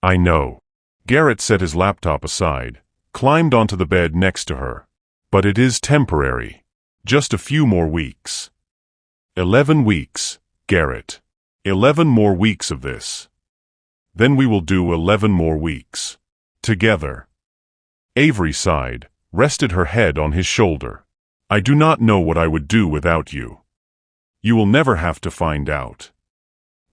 I know. Garrett set his laptop aside, climbed onto the bed next to her. But it is temporary. Just a few more weeks. 11 weeks, Garrett. 11 more weeks of this. Then we will do 11 more weeks. Together. Avery sighed, rested her head on his shoulder. I do not know what I would do without you. You will never have to find out.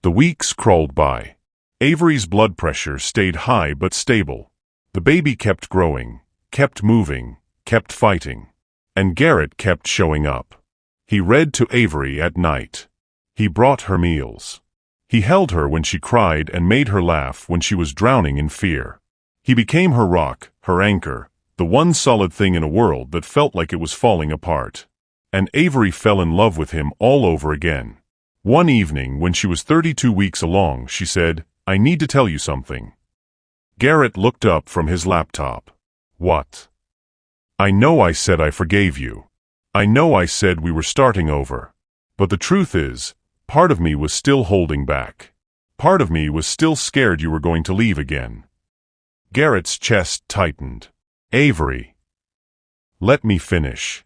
The weeks crawled by. Avery's blood pressure stayed high but stable. The baby kept growing, kept moving, kept fighting. And Garrett kept showing up. He read to Avery at night. He brought her meals. He held her when she cried and made her laugh when she was drowning in fear. He became her rock, her anchor, the one solid thing in a world that felt like it was falling apart. And Avery fell in love with him all over again. One evening, when she was 32 weeks along, she said, I need to tell you something. Garrett looked up from his laptop. What? I know I said I forgave you. I know I said we were starting over. But the truth is, part of me was still holding back. Part of me was still scared you were going to leave again. Garrett's chest tightened. Avery. Let me finish.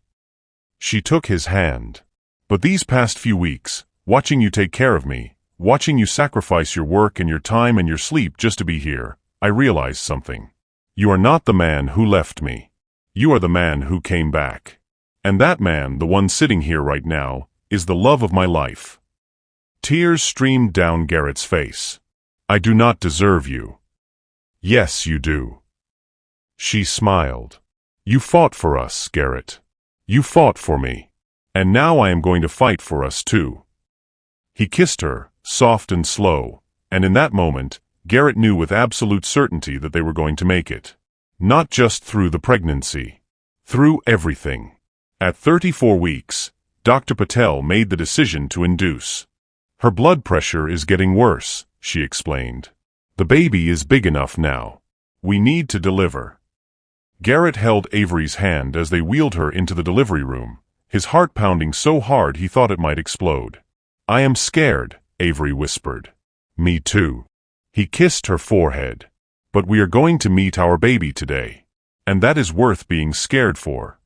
She took his hand. But these past few weeks, watching you take care of me, watching you sacrifice your work and your time and your sleep just to be here, I realized something. You are not the man who left me. You are the man who came back. And that man, the one sitting here right now, is the love of my life. Tears streamed down Garrett's face. I do not deserve you. Yes, you do. She smiled. You fought for us, Garrett. You fought for me. And now I am going to fight for us too. He kissed her, soft and slow, and in that moment, Garrett knew with absolute certainty that they were going to make it. Not just through the pregnancy. Through everything. At 34 weeks, Dr. Patel made the decision to induce. Her blood pressure is getting worse, she explained. The baby is big enough now. We need to deliver. Garrett held Avery's hand as they wheeled her into the delivery room, his heart pounding so hard he thought it might explode. I am scared, Avery whispered. Me too. He kissed her forehead. But we are going to meet our baby today. And that is worth being scared for.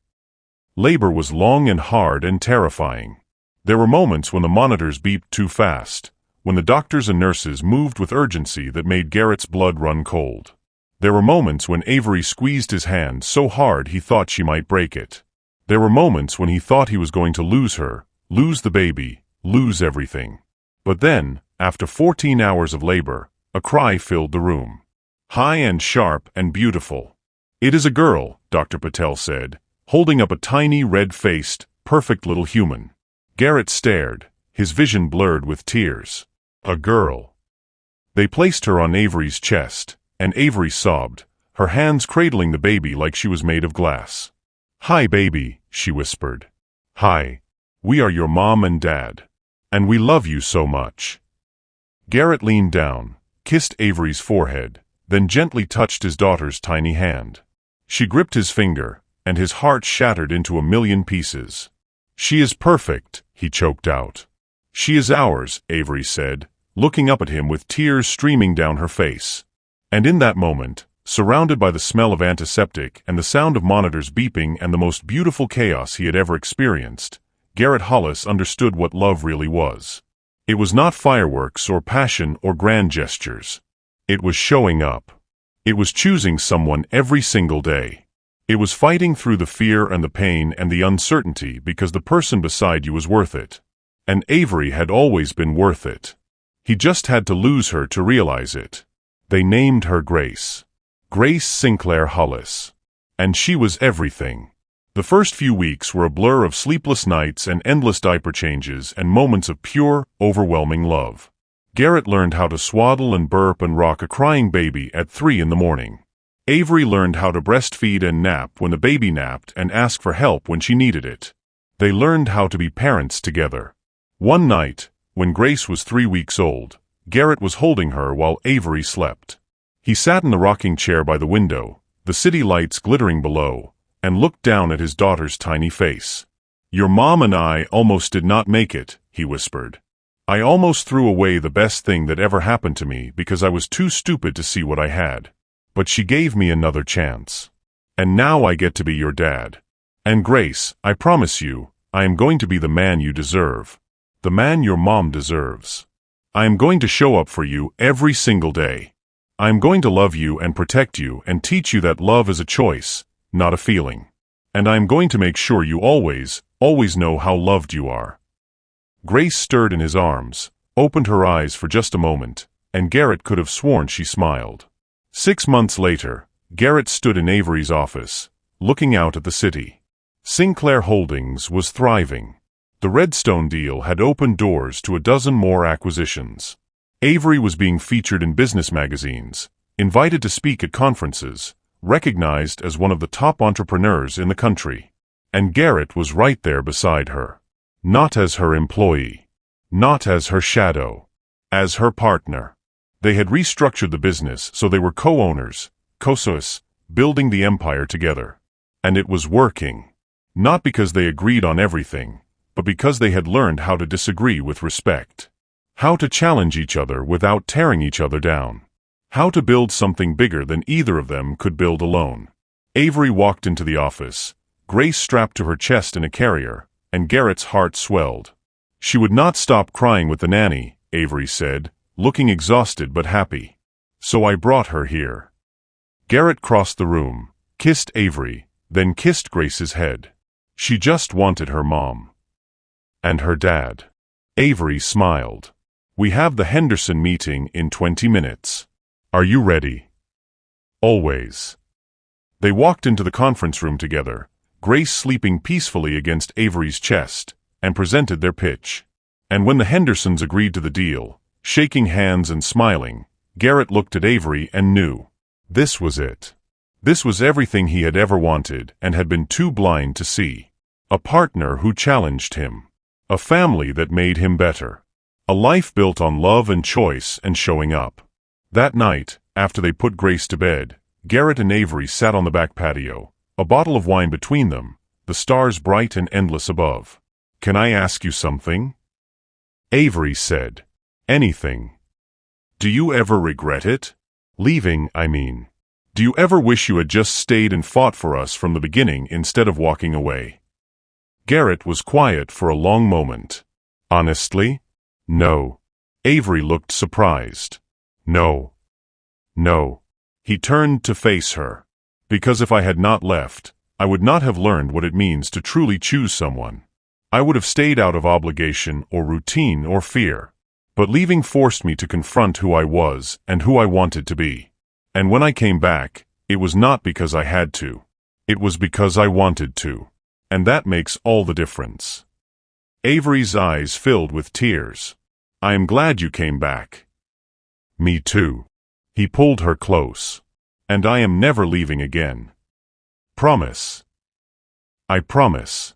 Labor was long and hard and terrifying. There were moments when the monitors beeped too fast, when the doctors and nurses moved with urgency that made Garrett's blood run cold. There were moments when Avery squeezed his hand so hard he thought she might break it. There were moments when he thought he was going to lose her, lose the baby, lose everything. But then, after 14 hours of labor, a cry filled the room. High and sharp and beautiful. It is a girl, Dr. Patel said, holding up a tiny red-faced, perfect little human. Garrett stared, his vision blurred with tears. A girl. They placed her on Avery's chest, and Avery sobbed, her hands cradling the baby like she was made of glass. Hi, baby, she whispered. Hi. We are your mom and dad. And we love you so much. Garrett leaned down, kissed Avery's forehead, then gently touched his daughter's tiny hand. She gripped his finger, and his heart shattered into a million pieces. She is perfect, he choked out. She is ours, Avery said, looking up at him with tears streaming down her face. And in that moment, surrounded by the smell of antiseptic and the sound of monitors beeping and the most beautiful chaos he had ever experienced, Garrett Hollis understood what love really was. It was not fireworks or passion or grand gestures. It was showing up. It was choosing someone every single day. It was fighting through the fear and the pain and the uncertainty because the person beside you was worth it. And Avery had always been worth it. He just had to lose her to realize it. They named her Grace. Grace Sinclair Hollis. And she was everything. The first few weeks were a blur of sleepless nights and endless diaper changes and moments of pure, overwhelming love. Garrett learned how to swaddle and burp and rock a crying baby at 3 in the morning. Avery learned how to breastfeed and nap when the baby napped and ask for help when she needed it. They learned how to be parents together. One night, when Grace was 3 weeks old, Garrett was holding her while Avery slept. He sat in the rocking chair by the window, the city lights glittering below, and looked down at his daughter's tiny face. Your mom and I almost did not make it, he whispered. I almost threw away the best thing that ever happened to me because I was too stupid to see what I had. But she gave me another chance. And now I get to be your dad. And Grace, I promise you, I am going to be the man you deserve. The man your mom deserves. I am going to show up for you every single day. I am going to love you and protect you and teach you that love is a choice, not a feeling. And I am going to make sure you always know how loved you are. Grace stirred in his arms, opened her eyes for just a moment, and Garrett could have sworn she smiled. 6 months later, Garrett stood in Avery's office, looking out at the city. Sinclair Holdings was thriving. The Redstone deal had opened doors to a dozen more acquisitions. Avery was being featured in business magazines, invited to speak at conferences, recognized as one of the top entrepreneurs in the country. And Garrett was right there beside her. Not as her employee. Not as her shadow. As her partner. They had restructured the business so they were co-owners, co-CEOs, building the empire together. And it was working. Not because they agreed on everything, but because they had learned how to disagree with respect. How to challenge each other without tearing each other down. How to build something bigger than either of them could build alone. Avery walked into the office, Grace strapped to her chest in a carrier, and Garrett's heart swelled. She would not stop crying with the nanny, Avery said, looking exhausted but happy. So I brought her here. Garrett crossed the room, kissed Avery, then kissed Grace's head. She just wanted her mom. And her dad. Avery smiled. We have the Henderson meeting in 20 minutes. Are you ready? Always. They walked into the conference room together, Grace sleeping peacefully against Avery's chest, and presented their pitch. And when the Hendersons agreed to the deal, shaking hands and smiling, Garrett looked at Avery and knew. This was it. This was everything he had ever wanted and had been too blind to see. A partner who challenged him. A family that made him better. A life built on love and choice and showing up. That night, after they put Grace to bed, Garrett and Avery sat on the back patio, a bottle of wine between them, the stars bright and endless above. Can I ask you something? Avery said. Anything. Do you ever regret it? Leaving, I mean. Do you ever wish you had just stayed and fought for us from the beginning instead of walking away? Garrett was quiet for a long moment. Honestly? No. Avery looked surprised. No. No. He turned to face her. Because if I had not left, I would not have learned what it means to truly choose someone. I would have stayed out of obligation or routine or fear. But leaving forced me to confront who I was and who I wanted to be. And when I came back, it was not because I had to. It was because I wanted to. And that makes all the difference. Avery's eyes filled with tears. I am glad you came back. Me too. He pulled her close. And I am never leaving again. Promise. I promise.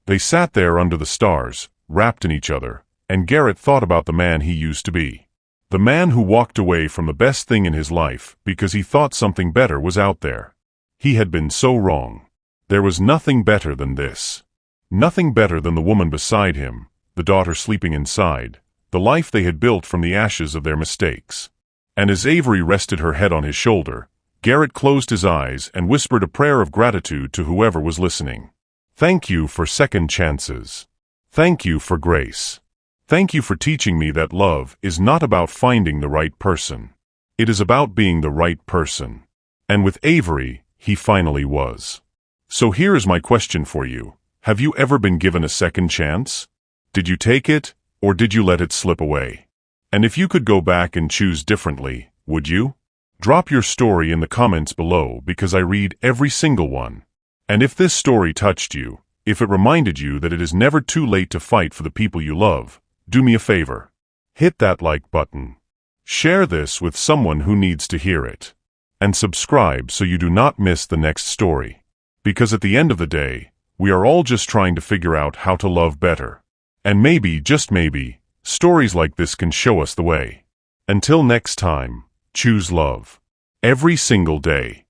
They sat there under the stars, wrapped in each other, and Garrett thought about the man he used to be. The man who walked away from the best thing in his life because he thought something better was out there. He had been so wrong. There was nothing better than this. Nothing better than the woman beside him, the daughter sleeping inside, the life they had built from the ashes of their mistakes. And as Avery rested her head on his shoulder, Garrett closed his eyes and whispered a prayer of gratitude to whoever was listening. Thank you for second chances. Thank you for grace. Thank you for teaching me that love is not about finding the right person. It is about being the right person. And with Avery, he finally was. So here is my question for you. Have you ever been given a second chance? Did you take it, or did you let it slip away? And if you could go back and choose differently, would you? Drop your story in the comments below because I read every single one. And if this story touched you, if it reminded you that it is never too late to fight for the people you love, do me a favor. Hit that like button. Share this with someone who needs to hear it. And subscribe so you do not miss the next story. Because at the end of the day, we are all just trying to figure out how to love better. And maybe, just maybe, stories like this can show us the way. Until next time, choose love. Every single day.